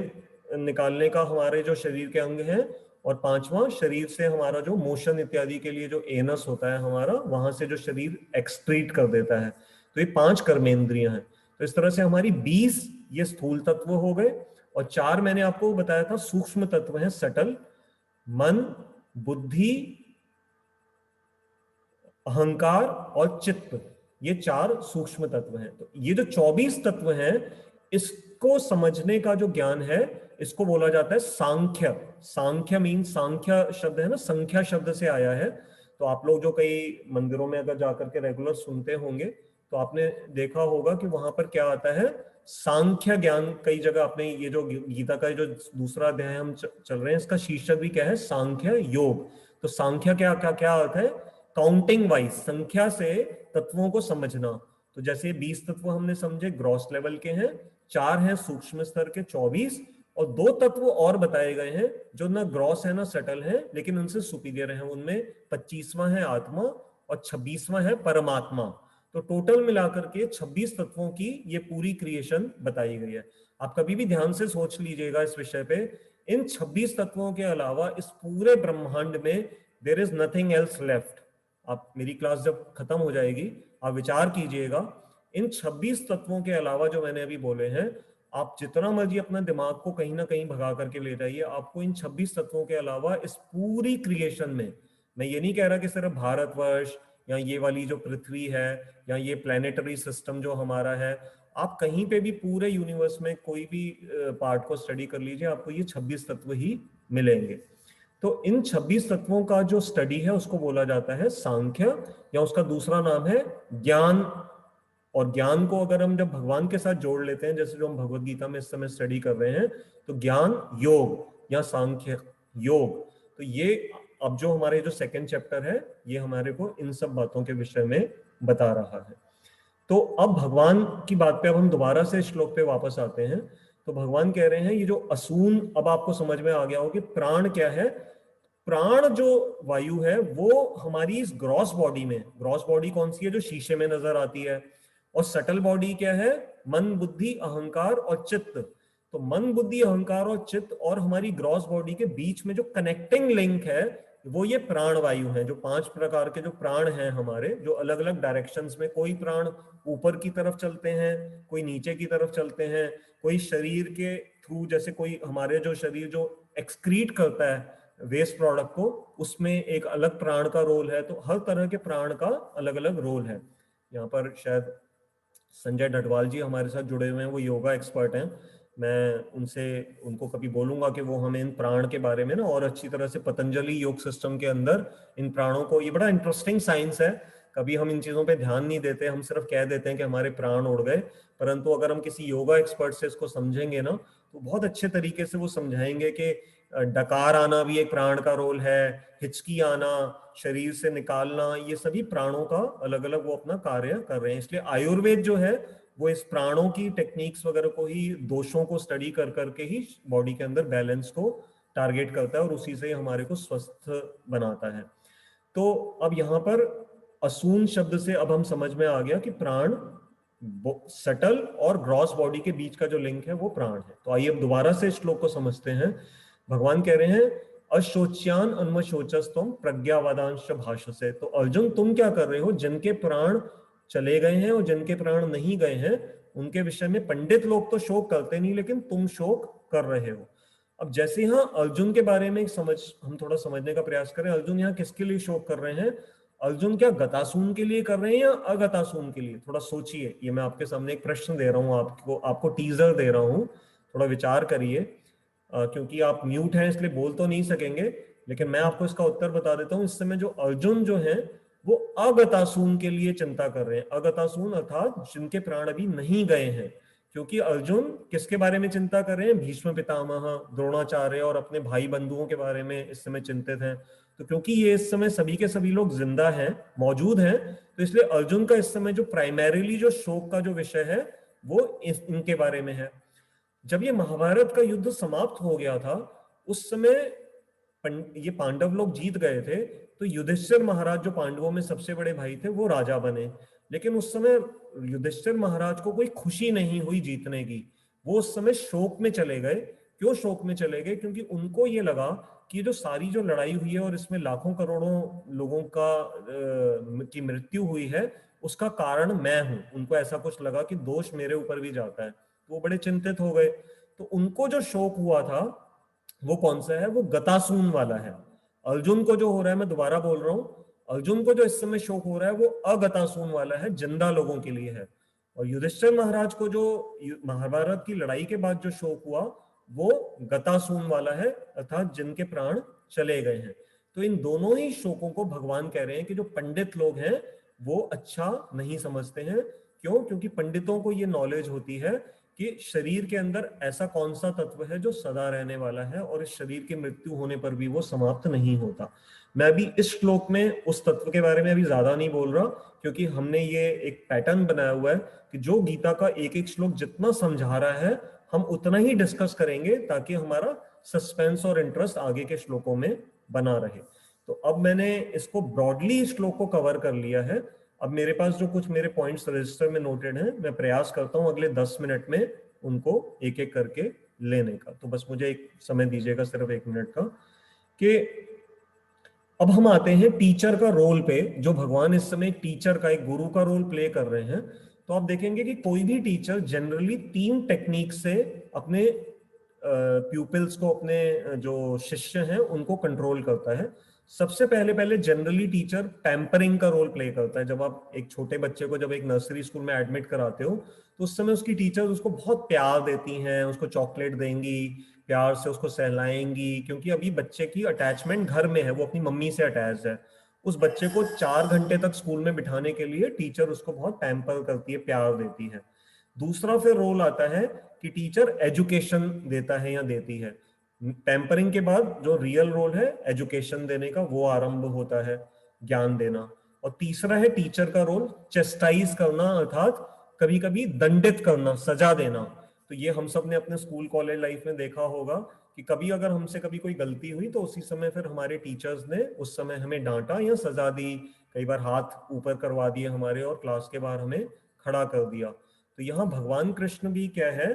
निकालने का हमारे जो शरीर के अंग हैं। और पांचवा शरीर से हमारा जो मोशन इत्यादि के लिए जो एनस होता है हमारा, वहां से जो शरीर एक्सक्रीट कर देता है। तो ये 5 कर्मेंद्रियां हैं। तो इस तरह से हमारी 20 ये स्थूल तत्व हो गए। और 4 मैंने आपको बताया था सूक्ष्म तत्व हैं, सटल। मन, बुद्धि, अहंकार और चित्त, ये 4 सूक्ष्म तत्व हैं। तो ये जो 24 तत्व हैं, इसको समझने का जो ज्ञान है, इसको बोला जाता है सांख्य। सांख्य मीन, सांख्य शब्द है ना, संख्या शब्द से आया है। तो आप लोग जो कई मंदिरों में अगर जाकर के रेगुलर सुनते होंगे तो आपने देखा होगा कि वहां पर क्या आता है? सांख्य ज्ञान। कई जगह आपने ये जो गीता का जो दूसरा अध्याय हम चल रहे हैं, इसका शीर्षक भी क्या है? सांख्य योग। तो सांख्य क्या क्या क्या अर्थ है? काउंटिंग वाइज, संख्या से तत्वों को समझना। तो जैसे 20 तत्व हमने समझे ग्रॉस लेवल के हैं, 4 हैं सूक्ष्म स्तर के 24, और 2 तत्व और बताए गए हैं जो ना ग्रॉस है ना सटल है, लेकिन उनसे सुपीरियर है। उनमें 25वां है आत्मा और 26वां है परमात्मा। तो टोटल मिलाकर के 26 तत्वों की ये पूरी क्रिएशन बताई गई है। आप कभी भी ध्यान से सोच लीजिएगा इस विषय पे, इन 26 तत्वों के अलावा इस पूरे ब्रह्मांड में there is nothing else left. आप, मेरी क्लास जब खत्म हो जाएगी आप विचार कीजिएगा, इन 26 तत्वों के अलावा जो मैंने अभी बोले हैं, आप जितना मर्जी अपना दिमाग को कहीं ना कहीं भगा करके ले जाइए, आपको इन 26 तत्वों के अलावा इस पूरी क्रिएशन में, मैं ये नहीं कह रहा कि सिर्फ भारतवर्ष या ये वाली जो पृथ्वी है या ये प्लेनेटरी सिस्टम जो हमारा है, आप कहीं पे भी पूरे यूनिवर्स में कोई भी पार्ट को स्टडी कर लीजिए, आपको ये 26 तत्व ही मिलेंगे। तो इन 26 तत्वों का जो स्टडी है उसको बोला जाता है सांख्य, या उसका दूसरा नाम है ज्ञान। और ज्ञान को अगर हम जब भगवान के साथ जोड़ लेते हैं, जैसे जो हम भगवत गीता में इस समय स्टडी कर रहे हैं, तो ज्ञान योग या सांख्य योग, तो ये अब जो हमारे जो सेकंड चैप्टर है ये हमारे को इन सब बातों के विषय में बता रहा है। तो अब भगवान की बात पे अब हम दोबारा से श्लोक पे वापस आते हैं। तो भगवान कह रहे हैं ये जो असून, अब आपको समझ में आ गया हो कि प्राण क्या है। प्राण जो वायु है वो हमारी इस ग्रॉस बॉडी में, ग्रॉस बॉडी कौन सी है, जो शीशे में नजर आती है, और सटल बॉडी क्या है, मन बुद्धि अहंकार और चित्त। तो मन बुद्धि अहंकार और चित्त और हमारी ग्रॉस बॉडी के बीच में जो कनेक्टिंग लिंक है वो ये प्राण वायु है। जो 5 प्रकार के जो प्राण हैं हमारे, जो अलग अलग डायरेक्शंस में, कोई प्राण ऊपर की तरफ चलते हैं, कोई नीचे की तरफ चलते हैं, कोई शरीर के थ्रू, जैसे कोई हमारे जो शरीर जो एक्सक्रीट करता है वेस्ट प्रोडक्ट को, उसमें एक अलग प्राण का रोल है। तो हर तरह के प्राण का अलग अलग रोल है। यहाँ पर शायद संजय डडवाल जी हमारे साथ जुड़े हुए हैं, वो योगा एक्सपर्ट हैं। मैं उनको कभी बोलूंगा कि वो हमें इन प्राण के बारे में ना और अच्छी तरह से, पतंजलि योग सिस्टम के अंदर इन प्राणों को, ये बड़ा इंटरेस्टिंग साइंस है, कभी हम इन चीजों पे ध्यान नहीं देते, हम सिर्फ कह देते हैं कि हमारे प्राण उड़ गए। परंतु अगर हम किसी योगा एक्सपर्ट से इसको समझेंगे ना, तो बहुत अच्छे तरीके से वो समझाएंगे कि डकार आना भी एक प्राण का रोल है, हिचकी आना, शरीर से निकालना, ये सभी प्राणों का अलग अलग वो अपना कार्य कर रहे हैं। इसलिए आयुर्वेद जो है वो इस प्राणों की टेक्निक्स वगैरह को ही, दोषों को स्टडी कर करके ही बॉडी के अंदर बैलेंस को टारगेट करता है और उसी से हमारे को स्वस्थ बनाता है। तो अब यहाँ पर असून शब्द से अब हम समझ में आ गया कि प्राण, सटल और ग्रॉस बॉडी के बीच का जो लिंक है वो प्राण है। तो आइए अब दोबारा से श्लोक को समझते हैं। भगवान कह रहे हैं अशोच्यान अन्वशोचस्तुम प्रज्ञावादांश भाषसे। तो अर्जुन तुम क्या कर रहे हो, जिनके प्राण चले गए हैं और जिनके प्राण नहीं गए हैं उनके विषय में पंडित लोग तो शोक करते नहीं, लेकिन तुम शोक कर रहे हो। अब जैसे यहाँ अर्जुन के बारे में हम थोड़ा समझने का प्रयास करें। अर्जुन यहाँ किसके लिए शोक कर रहे हैं? अर्जुन क्या गतासून के लिए कर रहे हैं या अगतासून के लिए? थोड़ा सोचिए। ये मैं आपके सामने एक प्रश्न दे रहा हूँ, आपको टीजर दे रहा हूँ, थोड़ा विचार करिए। क्योंकि आप म्यूट हैं इसलिए बोल तो नहीं सकेंगे, लेकिन मैं आपको इसका उत्तर बता देता हूँ। इस समय जो अर्जुन जो है वो अगतासून के लिए चिंता कर रहे हैं। अगतासून अर्थात जिनके प्राण अभी नहीं गए हैं। क्योंकि अर्जुन किसके बारे में चिंता कर रहे हैं? भीष्म पितामह, द्रोणाचार्य और अपने भाई बंधुओं के बारे में इस समय चिंतित हैं। तो क्योंकि ये इस समय सभी के सभी लोग जिंदा हैं, मौजूद हैं, तो इसलिए अर्जुन का इस समय जो प्राइमरीली जो शोक का जो विषय है वो इनके बारे में है। जब ये महाभारत का युद्ध समाप्त हो गया था उस समय ये पांडव लोग जीत गए थे, तो युधिष्ठिर महाराज जो पांडवों में सबसे बड़े भाई थे वो राजा बने। लेकिन उस समय युधिष्ठिर महाराज को कोई खुशी नहीं हुई जीतने की, वो उस समय शोक में चले गए। क्यों शोक में चले गए? क्योंकि उनको ये लगा कि जो सारी जो लड़ाई हुई है और इसमें लाखों करोड़ों लोगों की मृत्यु हुई है, उसका कारण मैं हूं। उनको ऐसा कुछ लगा कि दोष मेरे ऊपर भी जाता है, तो वो बड़े चिंतित हो गए। तो उनको जो शोक हुआ था वो कौन सा है? वो गतासून वाला है। अर्जुन को जो हो रहा है, मैं दोबारा बोल रहा हूं, अर्जुन को जो इस समय शोक हो रहा है वो अगतासून वाला है, जिंदा लोगों के लिए है। और युधिष्ठिर महाराज को जो महाभारत की लड़ाई के बाद जो शोक हुआ वो गतासून वाला है, अर्थात जिनके प्राण चले गए हैं। तो इन दोनों ही शोकों को भगवान कह रहे हैं कि जो पंडित लोग हैं वो अच्छा नहीं समझते हैं। क्यों? क्योंकि पंडितों को ये नॉलेज होती है कि शरीर के अंदर ऐसा कौन सा तत्व है जो सदा रहने वाला है और इस शरीर की मृत्यु होने पर भी वो समाप्त नहीं होता। मैं अभी इस श्लोक में उस तत्व के बारे में अभी ज्यादा नहीं बोल रहा, क्योंकि हमने ये एक पैटर्न बनाया हुआ है कि जो गीता का एक एक श्लोक जितना समझा रहा है हम उतना ही डिस्कस करेंगे ताकि हमारा सस्पेंस और इंटरेस्ट आगे के श्लोकों में बना रहे। तो अब मैंने इसको ब्रॉडली श्लोक को कवर कर लिया है। अब मेरे पास जो कुछ मेरे पॉइंट्स रजिस्टर में नोटेड हैं, मैं प्रयास करता हूं अगले 10 मिनट में उनको एक एक करके लेने का। तो बस मुझे एक समय दीजिएगा, सिर्फ 1 मिनट का। कि अब हम आते हैं टीचर का रोल पे, जो भगवान इस समय टीचर का, एक गुरु का रोल प्ले कर रहे हैं। तो आप देखेंगे कि कोई भी टीचर जनरली 3 टेक्निक से अपने प्यूपिल्स को, अपने जो शिष्य हैं उनको कंट्रोल करता है। सबसे पहले जनरली टीचर पैम्परिंग का रोल प्ले करता है। जब आप एक छोटे बच्चे को जब एक नर्सरी स्कूल में एडमिट कराते हो तो उस समय उसकी टीचर उसको बहुत प्यार देती हैं, उसको चॉकलेट देंगी, प्यार से उसको सहलाएंगी, क्योंकि अभी बच्चे की अटैचमेंट घर में है, वो अपनी मम्मी से अटैच है। उस बच्चे को 4 घंटे तक स्कूल में बिठाने के लिए टीचर उसको बहुत पैम्पर करती है, प्यार देती है। दूसरा फिर रोल आता है कि टीचर एजुकेशन देता है या देती है। पैम्परिंग के बाद जो रियल रोल है एजुकेशन देने का, वो आरंभ होता है, ज्ञान देना। और तीसरा है टीचर का रोल चेस्टाइज करना, अर्थात कभी कभी दंडित करना, सजा देना। तो ये हम सब ने अपने स्कूल कॉलेज लाइफ में देखा होगा कि कभी अगर हमसे कभी कोई गलती हुई तो उसी समय फिर हमारे टीचर्स ने उस समय हमें डांटा या सजा दी, कई बार हाथ ऊपर करवा दिए हमारे और क्लास के बाहर हमें खड़ा कर दिया। तो यहाँ भगवान कृष्ण भी क्या है,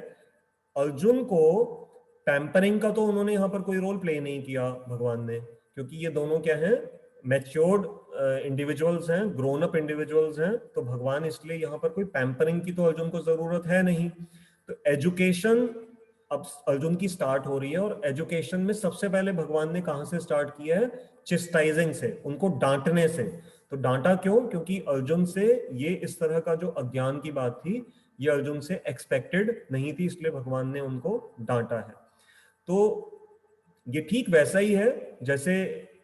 अर्जुन को पैम्परिंग का तो उन्होंने यहाँ पर कोई रोल प्ले नहीं किया भगवान ने, क्योंकि ये दोनों क्या हैं, मैच्योर्ड इंडिविजुअल्स हैं, ग्रोन अप इंडिविजुअल्स हैं। तो भगवान इसलिए यहाँ पर कोई पैम्परिंग की तो अर्जुन को जरूरत है नहीं। तो एजुकेशन अब अर्जुन की स्टार्ट हो रही है, और एजुकेशन में सबसे पहले भगवान ने कहां से स्टार्ट किया है, चिस्टाइजिंग से, उनको डांटने से। तो डांटा क्यों, क्योंकि अर्जुन से ये इस तरह का जो अज्ञान की बात थी ये अर्जुन से एक्सपेक्टेड नहीं थी, इसलिए भगवान ने उनको डांटा है। तो ये ठीक वैसा ही है जैसे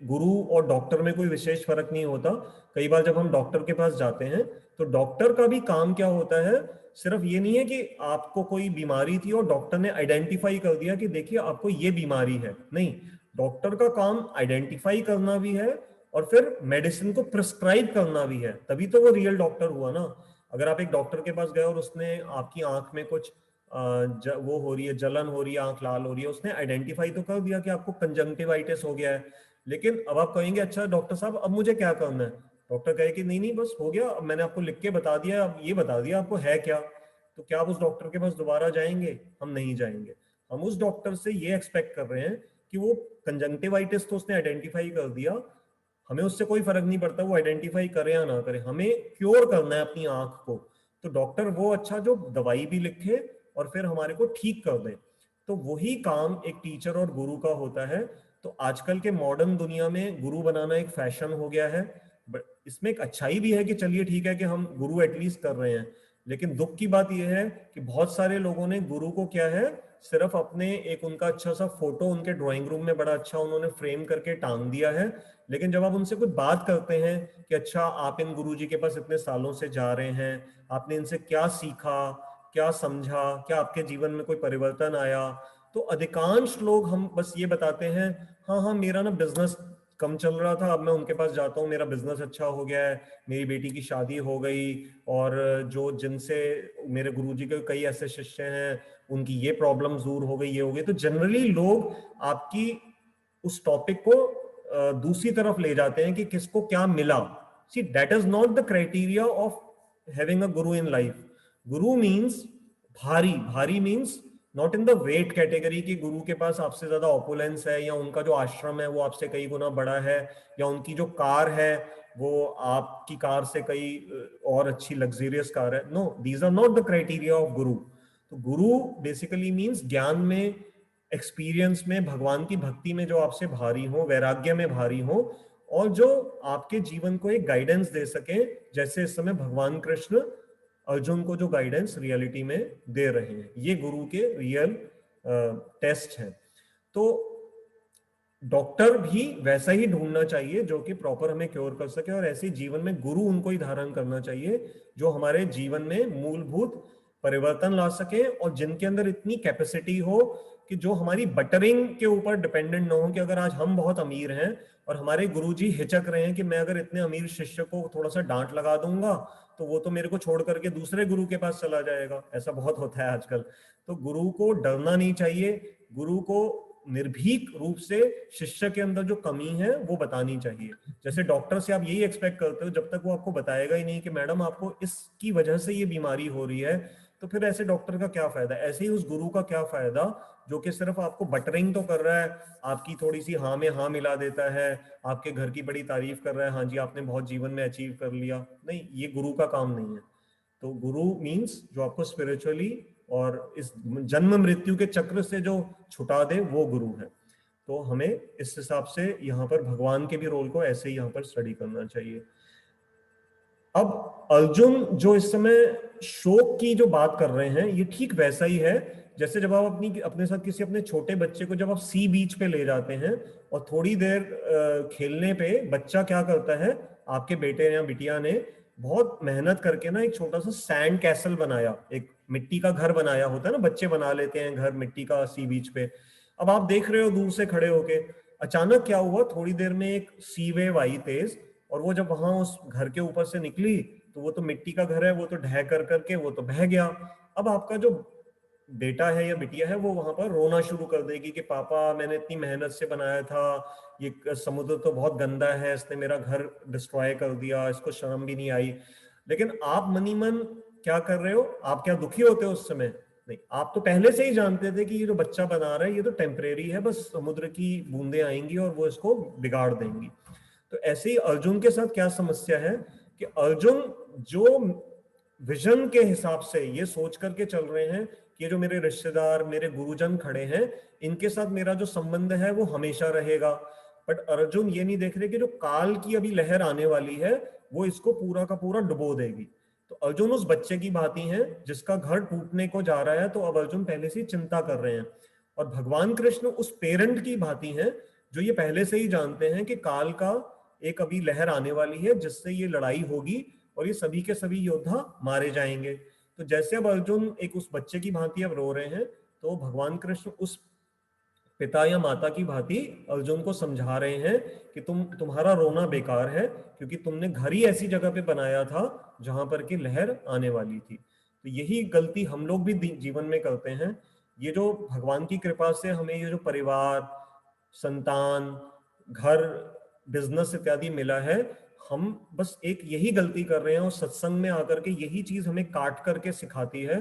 गुरु और डॉक्टर में कोई विशेष फर्क नहीं होता। कई बार जब हम डॉक्टर के पास जाते हैं तो डॉक्टर का भी काम क्या होता है, सिर्फ ये नहीं है कि आपको कोई बीमारी थी और डॉक्टर ने आइडेंटिफाई कर दिया कि देखिए आपको ये बीमारी है, नहीं। डॉक्टर का काम आइडेंटिफाई करना भी है और फिर मेडिसिन को प्रिस्क्राइब करना भी है, तभी तो वो रियल डॉक्टर हुआ ना। अगर आप एक डॉक्टर के पास गए और उसने आपकी आंख में कुछ वो हो रही है, जलन हो रही है, आंख लाल हो रही है, उसने आइडेंटिफाई तो कर दिया कि आपको कंजंक्टिवाइटिस हो गया है। लेकिन अब आप कहेंगे अच्छा डॉक्टर साहब अब मुझे क्या करना है, डॉक्टर कहे कि नहीं नहीं बस हो गया, अब मैंने आपको लिख के बता दिया, अब ये बता दिया आपको है क्या। तो क्या आप उस डॉक्टर के पास दोबारा जाएंगे? हम नहीं जाएंगे। हम उस डॉक्टर से ये एक्सपेक्ट कर रहे हैं कि वो कंजंक्टिवाइटिस तो उसने आइडेंटिफाई कर दिया, हमें उससे कोई फर्क नहीं पड़ता वो आइडेंटिफाई करे या ना करे, हमें क्योर करना है अपनी आंख को। तो डॉक्टर वो अच्छा जो दवाई भी लिखे और फिर हमारे को ठीक कर दे। तो वही काम एक टीचर और गुरु का होता है। तो आजकल के मॉडर्न दुनिया में गुरु बनाना एक फैशन हो गया है। बट इसमें एक अच्छाई भी है कि चलिए ठीक है कि हम गुरु एटलीस्ट कर रहे हैं, लेकिन दुख की बात यह है कि बहुत सारे लोगों ने गुरु को क्या है, सिर्फ अपने एक उनका अच्छा सा फोटो उनके ड्राइंग रूम में बड़ा अच्छा उन्होंने फ्रेम करके टांग दिया है। लेकिन जब आप उनसे कुछ बात करते हैं कि अच्छा आप इन गुरुजी के पास इतने सालों से जा रहे हैं, आपने इनसे क्या सीखा, क्या समझा, क्या आपके जीवन में कोई परिवर्तन आया, तो अधिकांश लोग हम बस ये बताते हैं हाँ हाँ मेरा ना बिजनेस कम चल रहा था, अब मैं उनके पास जाता हूँ, मेरा बिजनेस अच्छा हो गया है, मेरी बेटी की शादी हो गई, और जो जिनसे मेरे गुरुजी के कई ऐसे शिष्य हैं उनकी ये प्रॉब्लम दूर हो गई, ये हो गई। तो जनरली लोग आपकी उस टॉपिक को दूसरी तरफ ले जाते हैं कि किसको क्या मिला। See that is not the criteria of having a Guru in life. Guru means भारी, भारी means not in the weight category की गुरु के पास आपसे ज्यादा ऑपुलेंस है, या उनका जो आश्रम है वो आपसे कई गुना बड़ा है, या उनकी जो कार है वो आपकी कार से कई और अच्छी लग्जरियस कार है। No, these are not the criteria of guru. तो गुरु बेसिकली मीन्स ज्ञान में, एक्सपीरियंस में, भगवान की भक्ति में जो आपसे भारी हो, वैराग्य में भारी हो, और जो आपके जीवन को एक गाइडेंस दे सके, जैसे इस समय भगवान कृष्ण अर्जुन को जो गाइडेंस रियलिटी में दे रहे हैं। ये गुरु के रियल टेस्ट हैं। तो डॉक्टर भी वैसा ही ढूंढना चाहिए जो कि प्रॉपर हमें क्योर कर सके, और ऐसे जीवन में गुरु उनको ही धारण करना चाहिए जो हमारे जीवन में मूलभूत परिवर्तन ला सके, और जिनके अंदर इतनी कैपेसिटी हो कि जो हमारी बटरिंग के ऊपर डिपेंडेंट ना हो कि अगर आज हम बहुत अमीर हैं और हमारे गुरुजी हिचक रहे हैं कि मैं अगर इतने अमीर शिष्य को थोड़ा सा डांट लगा दूंगा तो वो तो मेरे को छोड़ करके दूसरे गुरु के पास चला जाएगा। ऐसा बहुत होता है आजकल। तो गुरु को डरना नहीं चाहिए, गुरु को निर्भीक रूप से शिष्य के अंदर जो कमी है वो बतानी चाहिए। जैसे डॉक्टर से आप यही एक्सपेक्ट करते हो, जब तक वो आपको बताएगा ही नहीं कि मैडम आपको इसकी वजह से ये बीमारी हो रही है, तो फिर ऐसे डॉक्टर का क्या फायदा। ऐसे ही उस गुरु का क्या फायदा जो कि सिर्फ आपको बटरिंग तो कर रहा है, आपकी थोड़ी सी हाँ में हाँ मिला देता है, आपके घर की बड़ी तारीफ कर रहा है, हाँ जी आपने बहुत जीवन में अचीव कर लिया। नहीं, ये गुरु का काम नहीं है। तो गुरु मीन्स जो आपको स्पिरिचुअली और इस जन्म मृत्यु के चक्र से जो छुटा दे, वो गुरु है। तो हमें इस हिसाब से यहाँ पर भगवान के भी रोल को ऐसे ही यहाँ पर स्टडी करना चाहिए। अब अर्जुन जो इस समय शोक की जो बात कर रहे हैं, ये ठीक वैसा ही है जैसे जब आप अपने साथ किसी अपने छोटे बच्चे को जब आप सी बीच पे ले जाते हैं और थोड़ी देर खेलने पे बच्चा क्या करता है, आपके बेटे या बिटिया ने बहुत मेहनत करके ना एक छोटा सा सैंड कैसल बनाया, एक मिट्टी का घर बनाया होता है ना, बच्चे बना लेते हैं घर मिट्टी का सी बीच पे। अब आप देख रहे हो दूर से खड़े होके, अचानक क्या हुआ, थोड़ी देर में एक सी वेव आई तेज, और वो जब वहां उस घर के ऊपर से निकली तो वो तो मिट्टी का घर है, वो तो ढह कर करके वो तो बह गया। अब आपका जो बेटा है या बिटिया है वो वहां पर रोना शुरू कर देगी कि पापा मैंने इतनी मेहनत से बनाया था, ये समुद्र तो बहुत गंदा है, इसने मेरा घर डिस्ट्रॉय कर दिया, इसको शर्म भी नहीं आई। लेकिन आप मनी मन क्या कर रहे हो, आप क्या दुखी होते हो उस समय? नहीं, आप तो पहले से ही जानते थे कि ये जो बच्चा बना रहा है ये तो टेम्परेरी है, बस समुद्र की बूंदें आएंगी और वो इसको बिगाड़ देंगी। तो ऐसे ही अर्जुन के साथ क्या समस्या है कि अर्जुन जो विजन के हिसाब से ये सोच करके चल रहे हैं कि ये जो मेरे रिश्तेदार मेरे गुरुजन खड़े हैं इनके साथ मेरा जो संबंध है वो हमेशा रहेगा, बट अर्जुन ये नहीं देख रहे कि जो काल की अभी लहर आने वाली है वो इसको पूरा का पूरा डुबो देगी। तो अर्जुन उस बच्चे की भांति है जिसका घर टूटने को जा रहा है, तो अब अर्जुन पहले से चिंता कर रहे हैं। और भगवान कृष्ण उस पेरेंट की भांति हैं जो ये पहले से ही जानते हैं कि काल का एक अभी लहर आने वाली है जिससे ये लड़ाई होगी और ये सभी के सभी योद्धा मारे जाएंगे। तो जैसे अब अर्जुन एक उस बच्चे की भांति अब रो रहे हैं, तो भगवान कृष्ण उस पिता या माता की भांति अर्जुन को समझा रहे हैं कि तुम्हारा रोना बेकार है, क्योंकि तुमने घर ही ऐसी जगह पे बनाया था जहां पर की लहर आने वाली थी। तो यही गलती हम लोग भी जीवन में करते हैं। ये जो भगवान की कृपा से हमें ये जो परिवार, संतान, घर, बिजनेस इत्यादि मिला है, हम बस एक यही गलती कर रहे हैं और सत्संग में आकर के यही चीज हमें काट करके सिखाती है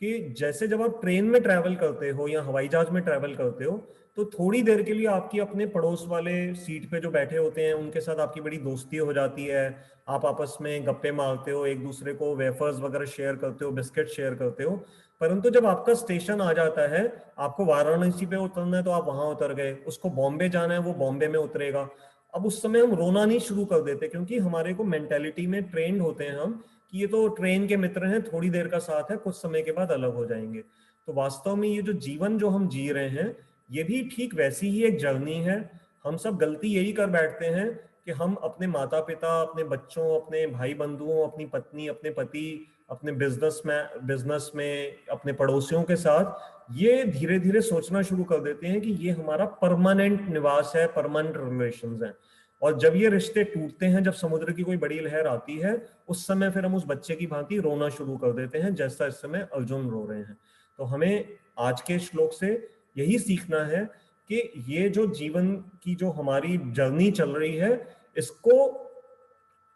कि जैसे जब आप ट्रेन में ट्रैवल करते हो या हवाई जहाज में ट्रैवल करते हो तो थोड़ी देर के लिए आपकी अपने पड़ोस वाले सीट पे जो बैठे होते हैं उनके साथ आपकी बड़ी दोस्ती हो जाती है, आप आपस में गप्पे मारते हो, एक दूसरे को वेफर्स वगैरह शेयर करते हो, बिस्किट शेयर करते हो। परंतु जब आपका स्टेशन आ जाता है, आपको वाराणसी पे उतरना है तो आप वहां उतर गए, उसको बॉम्बे जाना है वो बॉम्बे में उतरेगा। अब उस समय हम रोना नहीं शुरू कर देते क्योंकि हमारे को मेंटेलिटी में ट्रेंड होते हैं हम कि ये तो ट्रेन के मित्र हैं, थोड़ी देर का साथ है, कुछ समय के बाद अलग हो जाएंगे। तो वास्तव में ये जो जीवन जो हम जी रहे हैं ये भी ठीक वैसी ही एक जर्नी है। हम सब गलती यही कर बैठते हैं कि हम अपने माता पिता, अपने बच्चों, अपने भाई बंधुओं, अपनी पत्नी, अपने पति, अपने बिजनेस में अपने पड़ोसियों के साथ ये धीरे धीरे सोचना शुरू कर देते हैं कि ये हमारा परमानेंट निवास है, परमानेंट रिलेशंस हैं। और जब ये रिश्ते टूटते हैं, जब समुद्र की कोई बड़ी लहर आती है, उस समय फिर हम उस बच्चे की भांति रोना शुरू कर देते हैं जैसा इस समय अर्जुन रो रहे हैं। तो हमें आज के श्लोक से यही सीखना है कि ये जो जीवन की जो हमारी जर्नी चल रही है इसको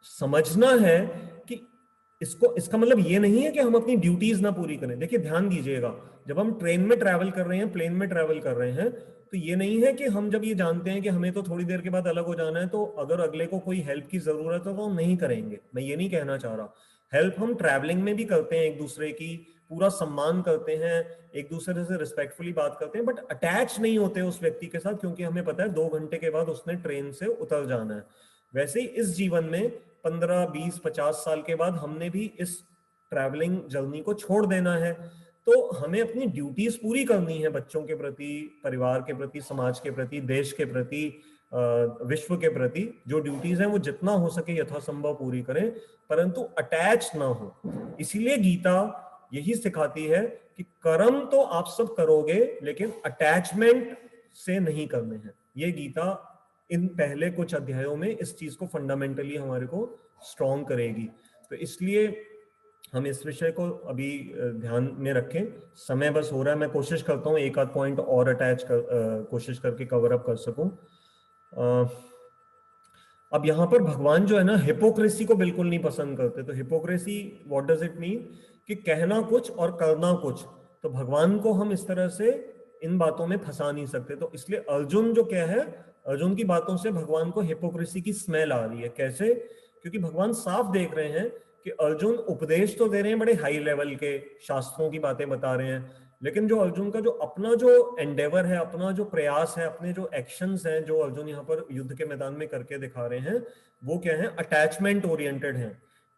समझना है कि इसका मतलब ये नहीं है कि हम अपनी ड्यूटीज ना पूरी करें। देखिए ध्यान दीजिएगा, जब हम ट्रेन में ट्रैवल कर रहे हैं, प्लेन में ट्रैवल कर रहे हैं, तो ये नहीं है कि हम जब ये जानते हैं कि हमें तो थोड़ी देर के बाद अलग हो जाना है तो अगर अगले को कोई हेल्प की जरूरत है तो हम नहीं करेंगे। मैं ये नहीं कहना चाह रहा। हेल्प हम ट्रैवलिंग में भी करते हैं, एक दूसरे की पूरा सम्मान करते हैं, एक दूसरे से रिस्पेक्टफुली बात करते हैं, बट अटैच नहीं होते उस व्यक्ति के साथ क्योंकि हमें पता है 2 घंटे के बाद उसने ट्रेन से उतर जाना है। वैसे ही इस जीवन में 15, 20, 50 साल के बाद हमने भी इस ट्रैवलिंग जर्नी को छोड़ देना है। तो हमें अपनी ड्यूटीज पूरी करनी है, बच्चों के प्रति, परिवार के प्रति, समाज के प्रति, देश के प्रति, विश्व के प्रति जो ड्यूटीज हैं वो जितना हो सके यथासंभव पूरी करें, परंतु अटैच ना हो। इसीलिए गीता यही सिखाती है कि कर्म तो आप सब करोगे लेकिन अटैचमेंट से नहीं करने हैं। ये गीता इन पहले कुछ अध्यायों में इस चीज को फंडामेंटली हमारे को स्ट्रॉन्ग करेगी। तो इसलिए हम इस विषय को अभी ध्यान में रखें। समय बस हो रहा है, मैं कोशिश करता हूँ एक आध पॉइंट और अटैच कर कोशिश करके कवर अप कर सकूं। अब यहाँ पर भगवान जो है ना, हिपोक्रेसी को बिल्कुल नहीं पसंद करते। तो hypocrisy what does it mean, कि कहना कुछ और करना कुछ। तो भगवान को हम इस तरह से इन बातों में फंसा नहीं सकते। तो इसलिए अर्जुन जो क्या है, अर्जुन की बातों से भगवान को हिपोक्रेसी की स्मेल आ रही है। कैसे? क्योंकि भगवान साफ देख रहे हैं कि अर्जुन उपदेश तो दे रहे हैं, बड़े हाई लेवल के शास्त्रों की बातें बता रहे हैं, लेकिन जो अर्जुन का जो अपना जो एंडेवर है, अपना जो प्रयास है, अपने जो एक्शंस हैं जो अर्जुन यहाँ पर युद्ध के मैदान में करके दिखा रहे हैं, वो क्या है, अटैचमेंट ओरिएंटेड हैं।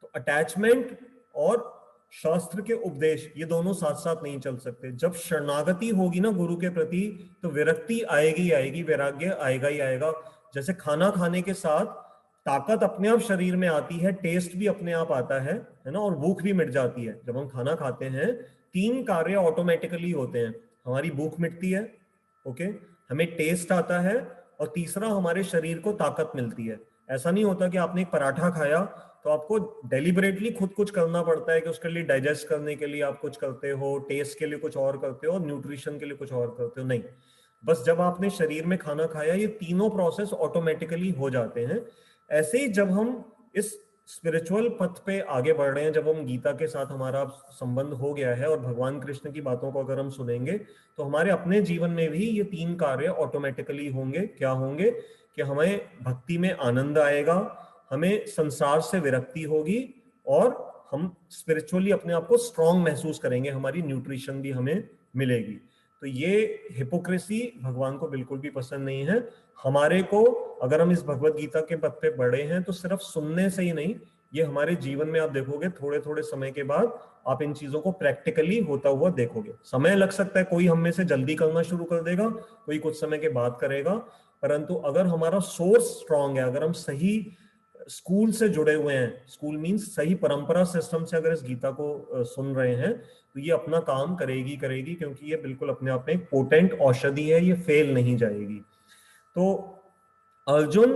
तो अटैचमेंट और शास्त्र के उपदेश ये दोनों साथ साथ नहीं चल सकते। जब शरणागति होगी ना गुरु के प्रति, तो विरक्ति आएगी आएगी, वैराग्य आएगा ही आएगा। जैसे खाना खाने के साथ ताकत अपने आप शरीर में आती है, टेस्ट भी अपने आप आता है ना, और भूख भी मिट जाती है। जब हम खाना खाते हैं 3 कार्य ऑटोमेटिकली होते हैं। हमारी भूख मिटती है, ओके, हमें टेस्ट आता है, और तीसरा हमारे शरीर को ताकत मिलती है। ऐसा नहीं होता कि आपने एक पराठा खाया तो आपको डेलिबरेटली खुद कुछ करना पड़ता है कि उसके लिए डाइजेस्ट करने के लिए आप कुछ करते हो, टेस्ट के लिए कुछ और करते हो, न्यूट्रिशन के लिए कुछ और करते हो। नहीं, बस जब आपने शरीर में खाना खाया ये तीनों प्रोसेस ऑटोमेटिकली हो जाते हैं। ऐसे ही जब हम इस स्पिरिचुअल पथ पे आगे बढ़ रहे हैं, जब हम गीता के साथ हमारा संबंध हो गया है और भगवान कृष्ण की बातों को अगर हम सुनेंगे, तो हमारे अपने जीवन में भी ये 3 कार्य ऑटोमेटिकली होंगे। क्या होंगे? कि हमें भक्ति में आनंद आएगा, हमें संसार से विरक्ति होगी, और हम स्पिरिचुअली अपने आप को स्ट्रांग महसूस करेंगे, हमारी न्यूट्रिशन भी हमें मिलेगी। तो ये हिपोक्रेसी भगवान को बिल्कुल भी पसंद नहीं है। हमारे को, अगर हम इस भगवत गीता के पथ पे बढ़े हैं, तो सिर्फ सुनने से ही नहीं, ये हमारे जीवन में आप देखोगे थोड़े थोड़े समय के बाद आप इन चीजों को प्रैक्टिकली होता हुआ देखोगे। समय लग सकता है, कोई हम में से जल्दी करना शुरू कर देगा, कोई कुछ समय के बाद करेगा, परंतु अगर हमारा सोर्स स्ट्रांग है, अगर हम सही स्कूल से जुड़े हुए हैं, स्कूल मीन्स सही परंपरा सिस्टम से अगर इस गीता को सुन रहे हैं, तो ये अपना काम करेगी करेगी, क्योंकि ये बिल्कुल अपने आप में एक पोटेंट औषधि है, ये फेल नहीं जाएगी। तो अर्जुन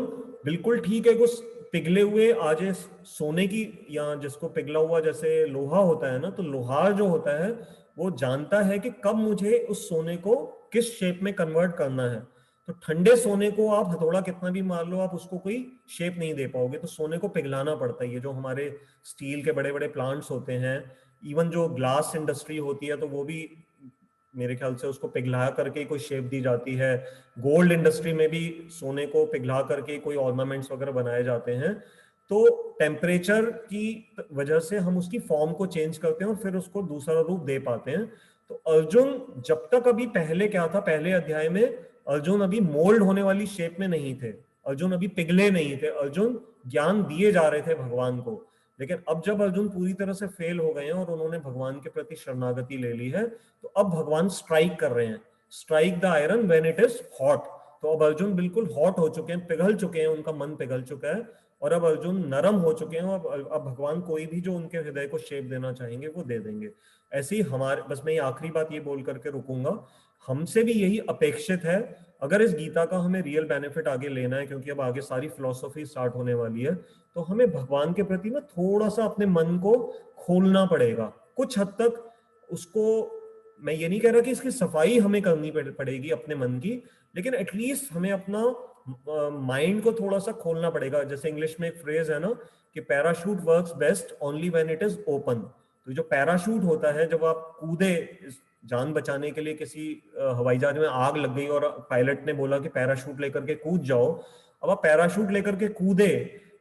बिल्कुल ठीक है, कुछ पिघले हुए आज सोने की, या जिसको पिघला हुआ जैसे लोहा होता है ना, तो लोहार जो होता है वो जानता है कि कब मुझे उस सोने को किस शेप में कन्वर्ट करना है। तो ठंडे सोने को आप हथौड़ा कितना भी मार लो, आप उसको कोई शेप नहीं दे पाओगे। तो सोने को पिघलाना पड़ता है। ये जो हमारे स्टील के बड़े बड़े प्लांट्स होते हैं, इवन जो ग्लास इंडस्ट्री होती है, तो वो भी मेरे ख्याल से उसको पिघला करके कोई शेप दी जाती है। गोल्ड इंडस्ट्री में भी सोने को पिघला करके कोई ऑर्नामेंट्स वगैरह बनाए जाते हैं। तो टेम्परेचर की वजह से हम उसकी फॉर्म को चेंज करते हैं और फिर उसको दूसरा रूप दे पाते हैं। तो अर्जुन जब तक, अभी पहले क्या था, पहले अध्याय में अर्जुन अभी मोल्ड होने वाली शेप में नहीं थे, अर्जुन अभी पिघले नहीं थे, अर्जुन ज्ञान दिए जा रहे थे भगवान को। लेकिन अब जब अर्जुन पूरी तरह से फेल हो गए हैं और उन्होंने भगवान के प्रति शरणागति ले ली है, तो अब भगवान स्ट्राइक कर रहे हैं। Strike the iron when it is hot. तो अब अर्जुन बिल्कुल हॉट हो चुके हैं, पिघल चुके हैं, उनका मन पिघल चुका है, और अब अर्जुन नरम हो चुके हैं। अब भगवान कोई भी जो उनके हृदय को शेप देना चाहेंगे वो दे देंगे। ऐसे ही हमारे, बस मैं ये आखिरी बात ये बोल करके रुकूंगा, हमसे भी यही अपेक्षित है। अगर इस गीता का हमें रियल बेनिफिट आगे लेना है, क्योंकि अब आगे सारी फिलॉसफी स्टार्ट होने वाली है, तो हमें भगवान के प्रति ना थोड़ा सा अपने मन को खोलना पड़ेगा कुछ हद तक। उसको, मैं ये नहीं कह रहा कि इसकी सफाई हमें करनी पड़ेगी अपने मन की, लेकिन एटलीस्ट हमें अपना माइंड को थोड़ा सा खोलना पड़ेगा। जैसे इंग्लिश में एक फ्रेज है ना कि parachute works best only when it is open. तो जो पैराशूट होता है, जब आप कूदे जान बचाने के लिए, किसी हवाई जहाज में आग लग गई और पायलट ने बोला कि पैराशूट लेकर के कूद जाओ, अब आप पैराशूट लेकर के कूदे,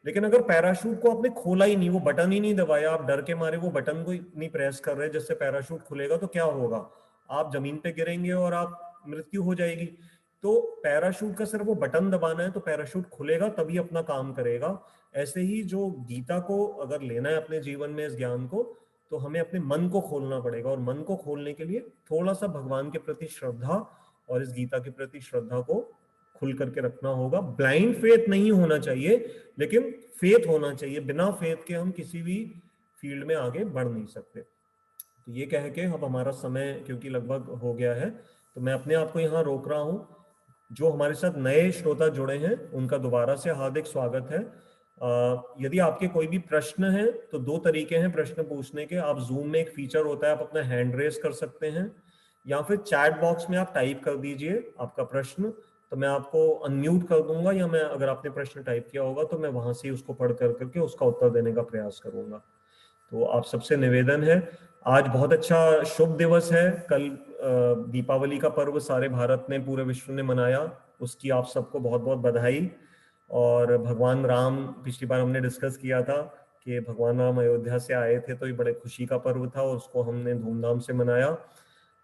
लेकिन अगर पैराशूट को आपने खोला ही नहीं, वो बटन ही नहीं दबाया, आप डर के मारे वो बटन को नहीं प्रेस कर रहे जिससे पैराशूट खुलेगा, तो क्या होगा? आप जमीन पे गिरेंगे और आप मृत्यु हो जाएगी। तो पैराशूट का सिर्फ वो बटन दबाना है, तो पैराशूट खुलेगा तभी अपना काम करेगा। ऐसे ही जो गीता को अगर लेना है अपने जीवन में, इस ज्ञान को, तो हमें अपने मन को खोलना पड़ेगा, और मन को खोलने के लिए थोड़ा सा भगवान के प्रति श्रद्धा और इस गीता के प्रति श्रद्धा को खुल करके रखना होगा। ब्लाइंड फेथ नहीं होना चाहिए, लेकिन फेथ होना चाहिए। बिना फेथ के हम किसी भी फील्ड में आगे बढ़ नहीं सकते। तो ये कह के अब हमारा समय क्योंकि लगभग हो गया है, तो मैं अपने आप को यहाँ रोक रहा हूँ। जो हमारे साथ नए श्रोता जुड़े हैं उनका दोबारा से हार्दिक स्वागत है। यदि आपके कोई भी प्रश्न हैं तो दो तरीके हैं प्रश्न पूछने के। आप जूम में एक फीचर होता है, आप अपना हैंड रेस कर सकते हैं, या फिर चैट बॉक्स में आप टाइप कर दीजिए आपका प्रश्न, तो मैं आपको अनम्यूट कर दूंगा, या मैं अगर आपने प्रश्न टाइप किया होगा तो मैं वहां से उसको पढ़ करके उसका उत्तर देने का प्रयास करूंगा। तो आप सबसे निवेदन है, आज बहुत अच्छा शुभ दिवस है। कल दीपावली का पर्व सारे भारत ने, पूरे विश्व ने मनाया, उसकी आप सबको बहुत बहुत बधाई। और भगवान राम, पिछली बार हमने डिस्कस किया था कि भगवान राम अयोध्या से आए थे, तो ये बड़े खुशी का पर्व था और उसको हमने धूमधाम से मनाया।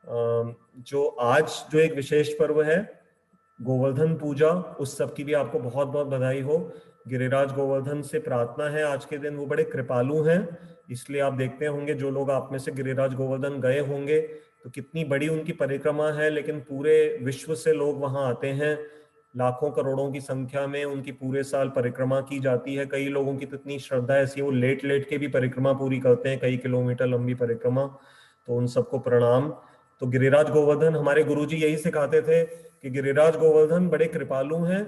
जो आज जो एक विशेष पर्व है गोवर्धन पूजा, उस सब की भी आपको बहुत बहुत बधाई हो। गिरिराज गोवर्धन से प्रार्थना है आज के दिन, वो बड़े कृपालु हैं, इसलिए आप देखते होंगे जो लोग आप में से गिरिराज गोवर्धन गए होंगे तो कितनी बड़ी उनकी परिक्रमा है, लेकिन पूरे विश्व से लोग वहां आते हैं, लाखों करोड़ों की संख्या में उनकी पूरे साल परिक्रमा की जाती है। कई लोगों की तो इतनी श्रद्धा ऐसी है वो लेट लेट के भी परिक्रमा पूरी करते हैं, कई किलोमीटर लंबी परिक्रमा, तो उन सबको प्रणाम। तो गिरिराज गोवर्धन, हमारे गुरुजी यही सिखाते थे कि गिरिराज गोवर्धन बड़े कृपालु हैं,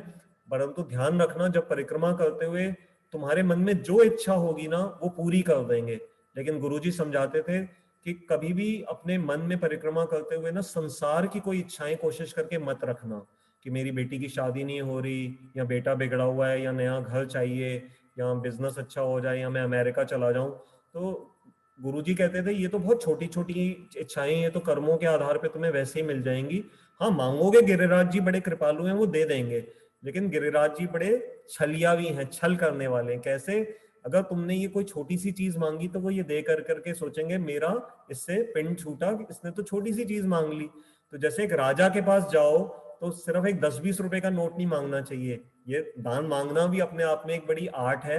परंतु ध्यान रखना जब परिक्रमा करते हुए तुम्हारे मन में जो इच्छा होगी ना वो पूरी कर देंगे। लेकिन गुरुजी समझाते थे कि कभी भी अपने मन में परिक्रमा करते हुए ना संसार की कोई इच्छाएं कोशिश करके मत रखना, कि मेरी बेटी की शादी नहीं हो रही, या बेटा बिगड़ा हुआ है, या नया घर चाहिए, या बिजनेस अच्छा हो जाए, या मैं अमेरिका चला जाऊं। तो गुरुजी कहते थे ये तो बहुत छोटी छोटी इच्छाएं, ये तो कर्मों के आधार पे तुम्हें वैसे ही मिल जाएंगी। हाँ मांगोगे, गिरिराज जी बड़े कृपालु हैं, वो दे देंगे, लेकिन गिरिराज जी बड़े छलिया भी हैं, छल करने वाले हैं। कैसे? अगर तुमने ये कोई छोटी सी चीज मांगी तो वो ये दे कर करके सोचेंगे मेरा इससे पिंड छूटा, इसने तो छोटी सी चीज मांग ली। तो जैसे एक राजा के पास जाओ तो सिर्फ एक 10-20 रुपए का नोट नहीं मांगना चाहिए, ये दान मांगना भी अपने आप में एक बड़ी आर्ट है।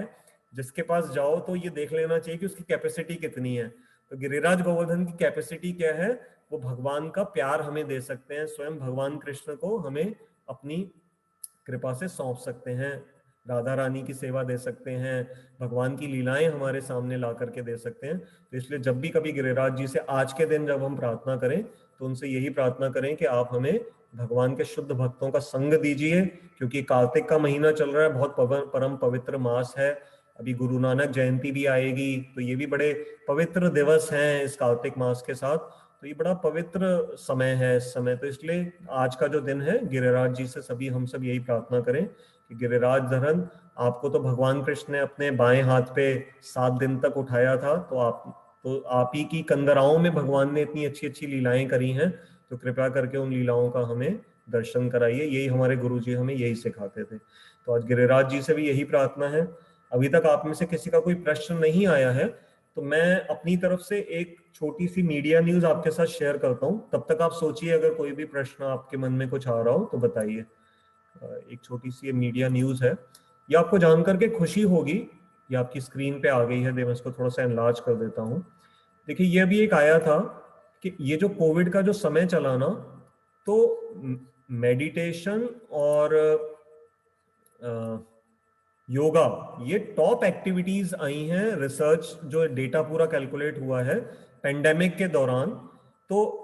जिसके पास जाओ तो ये देख लेना चाहिए कि उसकी कैपेसिटी कितनी है। तो गिरिराज गोवर्धन की कैपेसिटी क्या है? वो भगवान का प्यार हमें दे सकते हैं, स्वयं भगवान कृष्ण को हमें अपनी कृपा से सौंप सकते हैं, राधा रानी की सेवा दे सकते हैं, भगवान की लीलाएं हमारे सामने ला करके दे सकते हैं। तो इसलिए जब भी कभी गिरिराज जी से आज के दिन जब हम प्रार्थना करें तो उनसे यही प्रार्थना करें कि आप हमें भगवान के शुद्ध भक्तों का संग दीजिए, क्योंकि कार्तिक का महीना चल रहा है, बहुत परम पवित्र मास है। अभी गुरु नानक जयंती भी आएगी, तो ये भी बड़े पवित्र दिवस हैं इस कार्तिक मास के साथ। तो ये बड़ा पवित्र समय है इस समय, तो इसलिए आज का जो दिन है गिरिराज जी से सभी हम सब यही प्रार्थना करें कि गिरिराज धरन, आपको तो भगवान कृष्ण ने अपने बाएं हाथ पे 7 दिन तक उठाया था, तो आप ही की कंदराओं में भगवान ने इतनी अच्छी अच्छी लीलाएं करी हैं, तो कृपया करके उन लीलाओं का हमें दर्शन कराइए। यही हमारे गुरु जी हमें यही सिखाते थे। तो आज गिरिराज जी से भी यही प्रार्थना है। अभी तक आप में से किसी का कोई प्रश्न नहीं आया है तो मैं अपनी तरफ से एक छोटी सी मीडिया न्यूज आपके साथ शेयर करता हूं, तब तक आप सोचिए अगर कोई भी प्रश्न आपके मन में कुछ आ रहा हो तो बताइए। एक छोटी सी मीडिया न्यूज है, ये आपको जानकर के खुशी होगी। ये आपकी स्क्रीन पे आ गई है, मैं इसको थोड़ा सा एनलार्ज कर देता हूं। देखिए ये अभी एक आया था कि ये जो कोविड का जो समय चला ना, तो मेडिटेशन और योगा, ये टॉप एक्टिविटीज आई हैं, रिसर्च जो डेटा पूरा कैलकुलेट हुआ है पेंडेमिक के दौरान। तो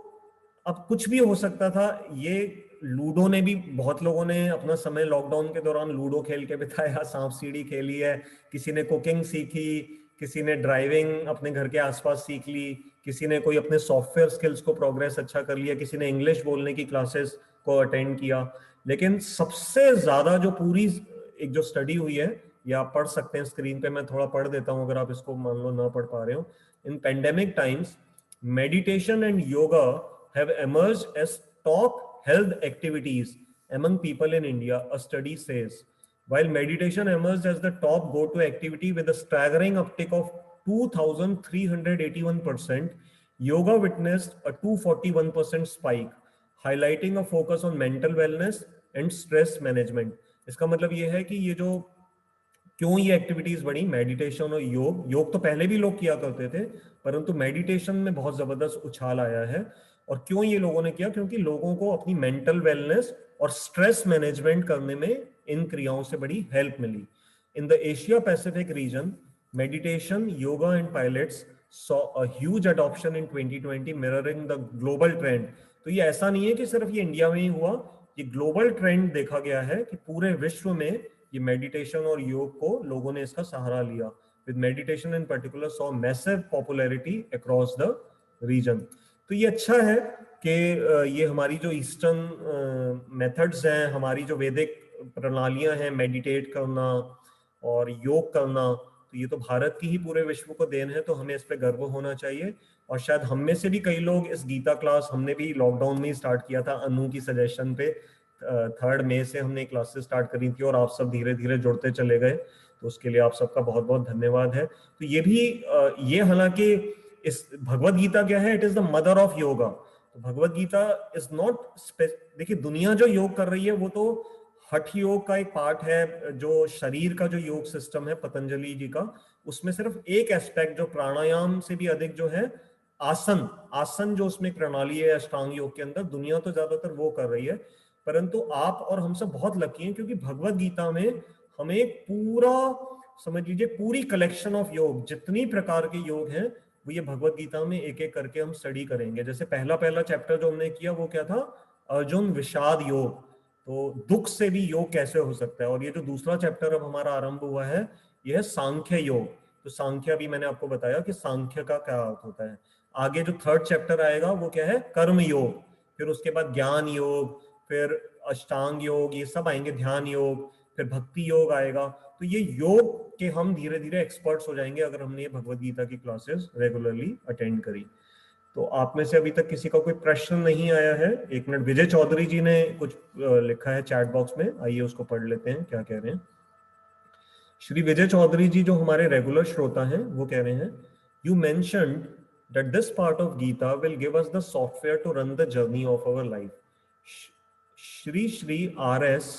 अब कुछ भी हो सकता था, ये लूडो ने भी, बहुत लोगों ने अपना समय लॉकडाउन के दौरान लूडो खेल के बिताया, सांप सीढ़ी खेली है, किसी ने कुकिंग सीखी, किसी ने ड्राइविंग अपने घर के आसपास सीख ली, किसी ने कोई अपने सॉफ्टवेयर स्किल्स को प्रोग्रेस अच्छा कर लिया, किसी ने इंग्लिश बोलने की क्लासेस को अटेंड किया। लेकिन सबसे ज्यादा जो पूरी एक जो स्टडी हुई है, ये आप पढ़ सकते हैं स्क्रीन पे, मैं थोड़ा पढ़ देता हूं अगर आप इसको मान लो ना पढ़ पा रहे हो। In pandemic times meditation and yoga have emerged as top health activities among people in India, a study says. While meditation emerged as the top go-to activity with a staggering uptick of 2,381%, yoga witnessed a 241% spike, highlighting a focus on mental wellness and stress management. इसका मतलब ये है कि ये जो क्यों ये activities बढ़ी, मेडिटेशन और योग तो पहले भी लोग किया करते थे, परंतु मेडिटेशन में बहुत जबरदस्त उछाल आया है। और क्यों ये लोगों ने किया? क्योंकि लोगों को अपनी मेंटल वेलनेस और स्ट्रेस मैनेजमेंट करने में इन क्रियाओं से बड़ी हेल्प मिली। In the Asia Pacific region, meditation, yoga and pilates saw a huge adoption in 2020, mirroring the global trend. तो ये ऐसा नहीं है कि सिर्फ ये इंडिया में ही हुआ, ये ग्लोबल ट्रेंड देखा गया है कि पूरे विश्व में ये मेडिटेशन और योग को लोगों ने इसका सहारा लिया, with meditation in particular saw massive popularity across the region. तो ये अच्छा है कि ये हमारी जो ईस्टर्न मेथड्स हैं, हमारी जो वैदिक प्रणालियां हैं, मेडिटेट करना और योग करना, तो ये तो भारत की ही पूरे विश्व को देन है, तो हमें इस पे गर्व होना चाहिए। और शायद हम में से भी कई लोग इस गीता क्लास हमने भी लॉकडाउन में ही स्टार्ट किया था, अनु की सजेशन पे 3 मई से हमने क्लासेस स्टार्ट करी थी और आप सब धीरे धीरे जुड़ते चले गए, तो उसके लिए आप सबका बहुत बहुत धन्यवाद है। तो ये भी ये हालांकि इस भगवत गीता क्या है, it is the mother of yoga. तो भगवत गीता इज नॉट, देखिए दुनिया जो योग कर रही है वो तो हठ योग का एक पार्ट है, जो शरीर का जो योग सिस्टम है पतंजलि जी का, उसमें सिर्फ एक एस्पेक्ट जो प्राणायाम से भी अधिक जो है आसन, आसन जो उसमें प्रणाली है अष्टांग योग के अंदर, दुनिया तो ज्यादातर वो कर रही है। परंतु आप और हम सब बहुत लकी हैं क्योंकि भगवत गीता में हमें एक पूरा, समझ लीजिए पूरी कलेक्शन ऑफ योग, जितनी प्रकार के योग हैं वो ये भगवत गीता में एक एक करके हम स्टडी करेंगे। जैसे पहला चैप्टर जो हमने किया वो क्या था, अर्जुन विषाद योग, तो दुख से भी योग कैसे हो सकता है। और ये जो दूसरा चैप्टर अब हमारा आरंभ हुआ है यह है सांख्य योग। तो सांख्य भी मैंने आपको बताया कि सांख्य का क्या अर्थ होता है। आगे जो 3rd चैप्टर आएगा वो क्या है, कर्म योग, फिर उसके बाद ज्ञान योग, फिर अष्टांग योग, ये सब आएंगे, ध्यान योग, फिर भक्ति योग आएगा। तो ये योग के हम धीरे धीरे एक्सपर्ट्स हो जाएंगे अगर हमने ये भगवत गीता की क्लासेस रेगुलरली अटेंड करी। तो आप में से अभी तक किसी का कोई प्रश्न नहीं आया है? 1 मिनट, विजय चौधरी जी ने कुछ लिखा है चैट बॉक्स में, आइए उसको पढ़ लेते हैं, क्या कह रहे हैं। श्री विजय चौधरी जी जो हमारे रेगुलर श्रोता हैं वो कह रहे हैं, you mentioned that this part of Gita will give us the software to run the journey of our life. Shri RS,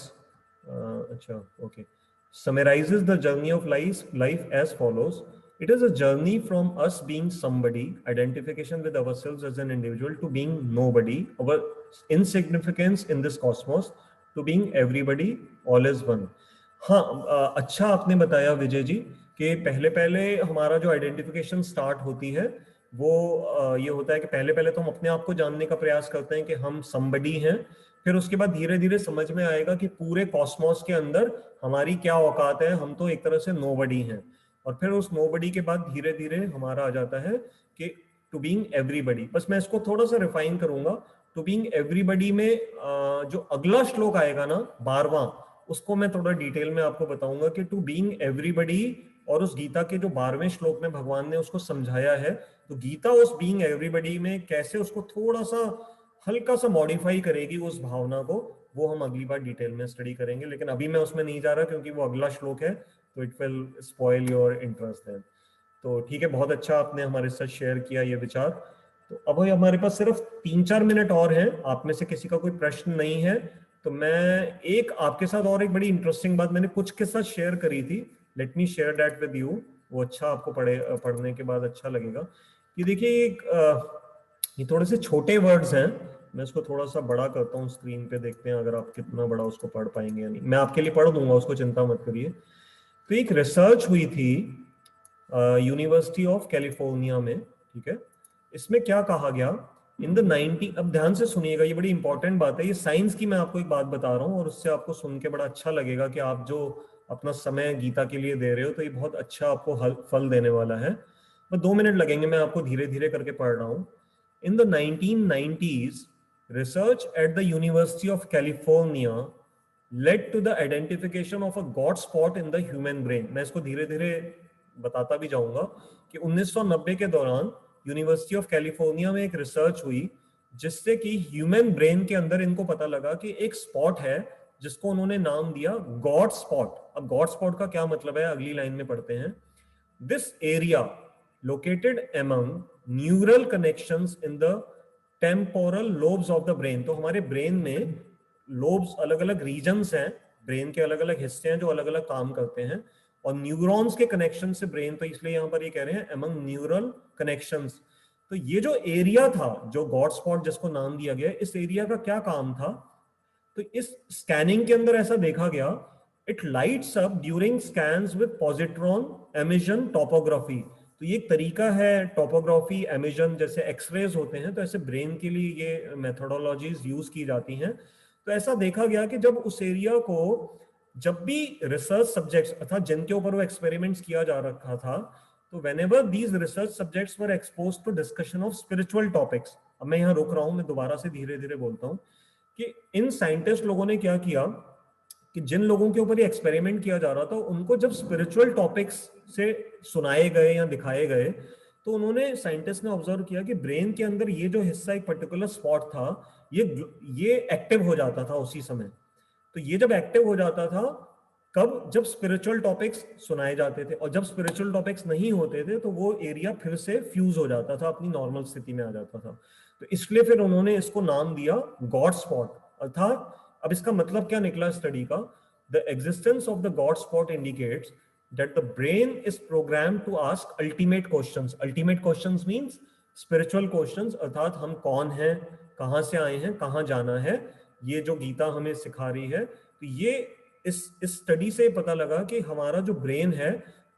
summarizes the journey of life as follows. It is a journey from us being somebody, identification with ourselves as an individual, to being nobody, our insignificance in this cosmos, to being everybody, all is one. हाँ, अच्छा आपने बताया विजय जी कि पहले हमारा जो identification start होती है वो ये होता है कि पहले तो हम अपने आप को जानने का प्रयास करते हैं कि हम somebody हैं, फिर उसके बाद धीरे धीरे समझ में आएगा कि पूरे कॉस्मोस के अंदर हमारी क्या औकात है, हम तो एक तरह से नोबडी हैं। और फिर उस नोबडी के बाद धीरे धीरे हमारा आ जाता है कि टू बीइंग एवरीबडी। बस मैं इसको थोड़ा सा रिफाइन करूंगा। टू बीइंग एवरीबडी में जो अगला श्लोक आएगा ना 12वां, उसको मैं थोड़ा डिटेल में आपको बताऊंगा कि टू बीइंग एवरीबडी, और उस गीता के जो 12वें श्लोक में भगवान ने उसको समझाया है, तो गीता उस बीइंग एवरीबडी में कैसे उसको थोड़ा सा हल्का सा मॉडिफाई करेगी उस भावना को, वो हम अगली बार डिटेल में स्टडी करेंगे। लेकिन अभी मैं उसमें नहीं जा रहा क्योंकि वो अगला श्लोक है, तो it will spoil your interest then. तो ठीक है, बहुत अच्छा आपने हमारे साथ शेयर किया ये विचार। तो अब हमारे पास सिर्फ 3-4 मिनट और हैं, आप में से किसी का कोई प्रश्न नहीं है तो मैं एक आपके साथ और एक बड़ी इंटरेस्टिंग बात मैंने कुछ के साथ शेयर करी थी, let me share that with you. वो अच्छा आपको पढ़ने के बाद अच्छा लगेगा। कि देखिए ये थोड़े से छोटे वर्ड्स हैं, मैं इसको थोड़ा सा बड़ा करता हूँ, स्क्रीन पे देखते हैं अगर आप कितना बड़ा उसको पढ़ पाएंगे या नहीं। मैं आपके लिए पढ़ दूंगा उसको, चिंता मत करिए। तो एक रिसर्च हुई थी यूनिवर्सिटी ऑफ कैलिफोर्निया में, ठीक है। इसमें क्या कहा गया, इन द 90, अब ध्यान से सुनिएगा, ये बड़ी इंपॉर्टेंट बात है, ये साइंस की मैं आपको एक बात बता रहा हूँ और उससे आपको सुन के बड़ा अच्छा लगेगा कि आप जो अपना समय गीता के लिए दे रहे हो तो ये बहुत अच्छा आपको फल देने वाला है। बस 2 मिनट लगेंगे, मैं आपको धीरे धीरे करके पढ़ रहा हूँ। In the 1990s, research at the University of California led to the identification of a God spot in the human brain. मैं इसको धीरे धीरे बताता भी जाऊंगा कि 1990 के दौरान यूनिवर्सिटी ऑफ कैलिफोर्निया में एक रिसर्च हुई जिससे कि ह्यूमन ब्रेन के अंदर इनको पता लगा कि एक स्पॉट है जिसको उन्होंने नाम दिया गॉड स्पॉट। अब गॉड स्पॉट का क्या मतलब है, अगली लाइन में पढ़ते हैं। This area located among neural connections in the temporal lobes of the brain। तो हमारे ब्रेन में लोब्स अलग अलग रीजन्स हैं, ब्रेन के अलग अलग हिस्से हैं जो अलग अलग काम करते हैं, और न्यूरॉन्स के कनेक्शन से ब्रेन, तो इसलिए यहां पर ये कह रहे हैं among neural connections। तो ये जो एरिया था, जो गॉड स्पॉट जिसको नाम दिया गया, इस एरिया का क्या काम था, तो इस स्कैनिंग के अंदर ऐसा देखा गया, it lights up during scans with positron emission topography. तो ये एक तरीका है टोपोग्राफी एमिशन, जैसे एक्सरेज होते हैं, तो ऐसे ब्रेन के लिए ये मेथोडोलॉजीज यूज की जाती हैं। तो ऐसा देखा गया कि जब उस एरिया को, जब भी रिसर्च सब्जेक्ट्स अर्थात जिनके ऊपर वो एक्सपेरिमेंट्स किया जा रखा था, तो whenever these research subjects were exposed to discussion of spiritual topics, अब मैं यहाँ रुक रहा हूँ, मैं दोबारा से धीरे धीरे बोलता हूँ, कि इन साइंटिस्ट लोगों ने क्या किया कि जिन लोगों के ऊपर ये एक्सपेरिमेंट किया जा रहा था उनको जब स्पिरिचुअल टॉपिक्स से सुनाए गए या दिखाए गए, तो उन्होंने साइंटिस्ट ने ऑब्जर्व किया कि ब्रेन के अंदर ये जो हिस्सा एक पर्टिकुलर स्पॉट था, ये एक्टिव हो जाता था उसी समय। तो ये जब एक्टिव हो जाता था कब, जब स्पिरिचुअल टॉपिक्स सुनाए जाते थे, और जब स्पिरिचुअल टॉपिक्स नहीं होते थे तो वो एरिया फिर से फ्यूज हो जाता था, अपनी नॉर्मल स्थिति में आ जाता था। तो इसलिए फिर उन्होंने इसको नाम दिया गॉड स्पॉट। अर्थात अब इसका मतलब क्या निकला स्टडी का, the existence of the God spot indicates that the brain is programmed to ask ultimate questions. Ultimate questions means spiritual questions, अर्थात हम कौन हैं, कहाँ से आए हैं, कहाँ जाना है, ये जो गीता हमें सिखा रही है। तो ये इस स्टडी से पता लगा कि हमारा जो ब्रेन है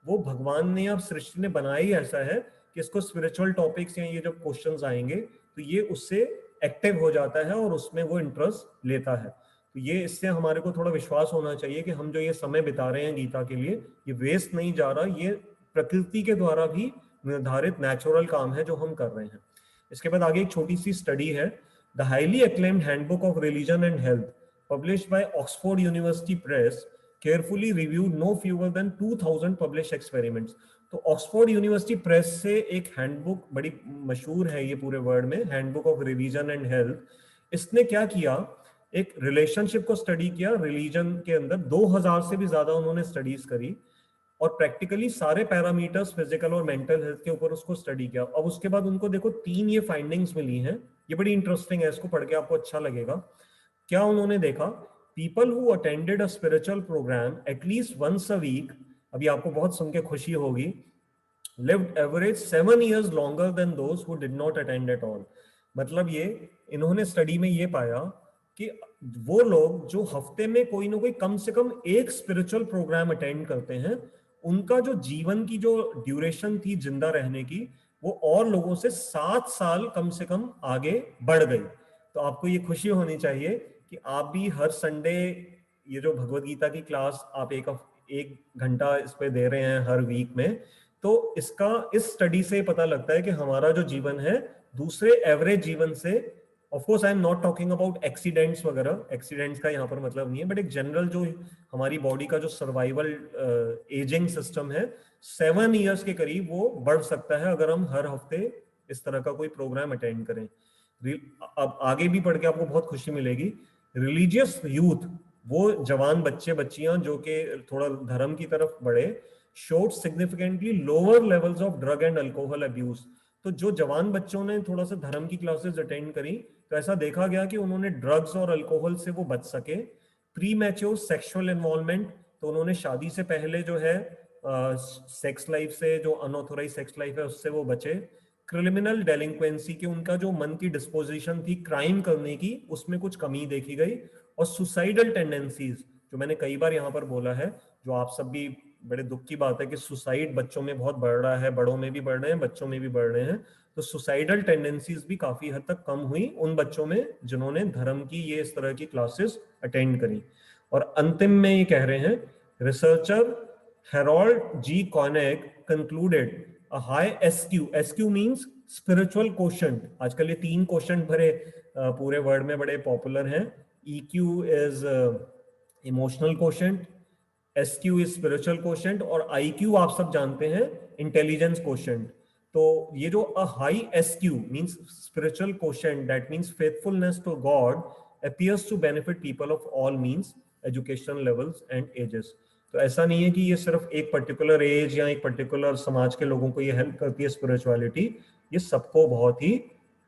वो भगवान ने या सृष्टि ने बनाया ही ऐसा है कि इसको स्पिरिचुअल टॉपिक्स या ये जो क्वेश्चंस आएंगे तो ये उससे एक्टिव हो जाता है और उसमें वो इंटरेस्ट लेता है। तो ये इससे हमारे को थोड़ा विश्वास होना चाहिए कि हम जो ये समय बिता रहे हैं गीता के लिए, ये वेस्ट नहीं जा रहा, ये प्रकृति के द्वारा भी निर्धारित नेचुरल काम है जो हम कर रहे हैं। इसके बाद आगे एक छोटी सी स्टडी है, the highly acclaimed handbook of religion and health published by Oxford University Press carefully reviewed no fewer than 2000 published experiments. तो ऑक्सफोर्ड यूनिवर्सिटी प्रेस से एक हैंडबुक, बड़ी मशहूर है ये पूरे वर्ल्ड में, handbook of religion and health, इसने क्या किया, एक रिलेशनशिप को स्टडी किया रिलीजन के अंदर। 2000 से भी ज्यादा उन्होंने स्टडीज करी और प्रैक्टिकली सारे पैरामीटर्स फिजिकल और मेंटल हेल्थ के ऊपर उसको स्टडी किया। अब उसके बाद उनको देखो 3 ये फाइंडिंग्स मिली हैं, ये बड़ी इंटरेस्टिंग है, इसको पढ़ के आपको अच्छा लगेगा। क्या उन्होंने देखा, people who attended a spiritual programme at least once a week, अभी आपको बहुत सुन के खुशी होगी, lived average 7 years longer than those who did not attend at all। मतलब ये इन्होंने स्टडी में ये पाया कि वो लोग जो हफ्ते में कोई ना कोई कम से कम एक स्पिरिचुअल प्रोग्राम अटेंड करते हैं, उनका जो जीवन की जो ड्यूरेशन थी जिंदा रहने की, वो और लोगों से 7 साल कम से कम आगे बढ़ गई। तो आपको ये खुशी होनी चाहिए कि आप भी हर संडे ये जो भगवत गीता की क्लास आप एक घंटा इस पे दे रहे हैं हर वीक में, तो इसका इस स्टडी से पता लगता है कि हमारा जो जीवन है दूसरे एवरेज जीवन से, of course I am not talking about accidents वगैरह, एक्सीडेंट्स का यहाँ पर मतलब नहीं है, बट एक जनरल जो हमारी बॉडी का जो सर्वाइवल एजिंग सिस्टम है, 7 ईयर्स के करीब वो बढ़ सकता है अगर हम हर हफ्ते इस तरह का कोई प्रोग्राम अटेंड करें। अब आगे भी पढ़ के आपको बहुत खुशी मिलेगी। रिलीजियस यूथ, वो जवान बच्चे बच्चियां जो कि थोड़ा धर्म की तरफ बढ़े, showed significantly lower levels of drug and alcohol abuse। तो जो जवान बच्चों ने थोड़ा सा धर्म की क्लासेस अटेंड करी तो ऐसा देखा गया कि उन्होंने ड्रग्स और अल्कोहल से वो बच सके। प्री मैच्योर सेक्सुअल इन्वॉल्वमेंट, तो उन्होंने शादी से पहले जो है सेक्स लाइफ से, जो अनऑथोराइज सेक्स लाइफ है उससे वो बचे। क्रिमिनल डेलिंक्वेंसी की, उनका जो मन की डिस्पोजिशन थी क्राइम करने की, उसमें कुछ कमी देखी गई। और सुसाइडल टेंडेंसीज, जो मैंने कई बार यहाँ पर बोला है, जो आप सब भी, बड़े दुख की बात है कि सुसाइड बच्चों में बहुत बढ़ रहा है, बड़ों में भी बढ़ रहे हैं, बच्चों में भी बढ़ रहे हैं। तो सुसाइडल टेंडेंसीज भी काफी हद तक कम हुई उन बच्चों में जिन्होंने धर्म की ये इस तरह की क्लासेस अटेंड करी। और अंतिम में ये कह रहे हैं, researcher Harold G Koenig concluded a high SQ, SQ means spiritual quotient, आजकल ये 3 क्वोशंट भरे पूरे वर्ल्ड में बड़े पॉपुलर हैं। EQ is emotional quotient, SQ is spiritual quotient, और IQ आप सब जानते हैं इंटेलिजेंस क्वोशंट। तो ये जो a high SQ means spiritual quotient, that means faithfulness to God, appears to benefit people of all means, educational levels and ages। तो ऐसा नहीं है कि ये सिर्फ एक पर्टिकुलर एज या एक पर्टिकुलर समाज के लोगों को ये हेल्प करती है स्पिरिचुअलिटी, ये सबको बहुत ही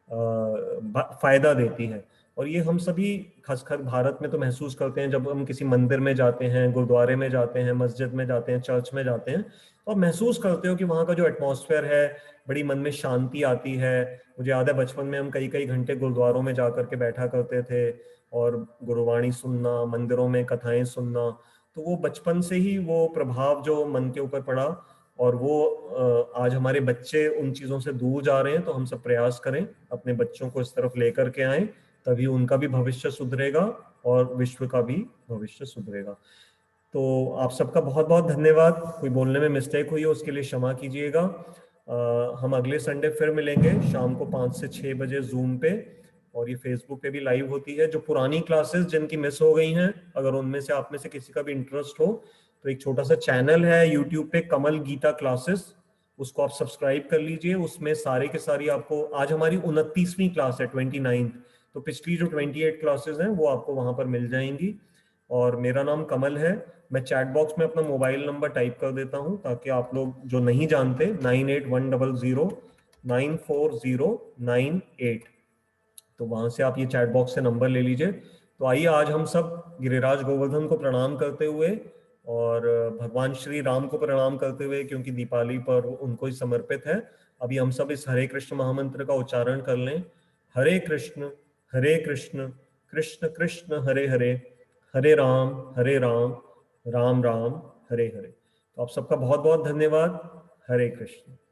फायदा देती है। और ये हम सभी खासकर भारत में तो महसूस करते हैं, जब हम किसी मंदिर में जाते हैं, गुरुद्वारे में जाते हैं, मस्जिद में जाते हैं, चर्च में जाते हैं, तो आप महसूस करते हो कि वहाँ का जो एटमॉस्फेयर है, बड़ी मन में शांति आती है। मुझे याद है बचपन में हम कई कई घंटे गुरुद्वारों में जा करके बैठा करते थे और गुरुवाणी सुनना, मंदिरों में कथाएं सुनना, तो वो बचपन से ही वो प्रभाव जो मन के ऊपर पड़ा, और वो आज हमारे बच्चे उन चीज़ों से दूर जा रहे हैं। तो हम सब प्रयास करें अपने बच्चों को इस तरफ लेकर के आएं, तभी उनका भी भविष्य सुधरेगा और विश्व का भी भविष्य सुधरेगा। तो आप सबका बहुत बहुत धन्यवाद। कोई बोलने में मिस्टेक हुई हो उसके लिए क्षमा कीजिएगा। हम अगले संडे फिर मिलेंगे शाम को 5 से 6 बजे जूम पे, और ये फेसबुक पे भी लाइव होती है। जो पुरानी क्लासेस जिनकी मिस हो गई हैं, अगर उनमें से आप में से किसी का भी इंटरेस्ट हो तो एक छोटा सा चैनल है यूट्यूब पे, कमल गीता क्लासेस, उसको आप सब्सक्राइब कर लीजिए। उसमें सारे के सारी आपको, आज हमारी 29वीं क्लास है, 29, तो पिछली जो 28 क्लासेस हैं वो आपको वहां पर मिल जाएंगी। और मेरा नाम कमल है। मैं चैट बॉक्स में अपना मोबाइल नंबर टाइप कर देता हूं ताकि आप लोग जो नहीं जानते, 9810094098, तो वहां से आप ये चैट बॉक्स से नंबर ले लीजिए। तो आइए आज हम सब गिरिराज गोवर्धन को प्रणाम करते हुए और भगवान श्री राम को प्रणाम करते हुए, क्योंकि दीपावली पर उनको ही समर्पित है, अभी हम सब इस हरे कृष्ण महामंत्र का उच्चारण कर लें। हरे कृष्ण कृष्ण कृष्ण हरे हरे, हरे राम राम राम हरे हरे। तो आप सबका बहुत बहुत धन्यवाद। हरे कृष्ण।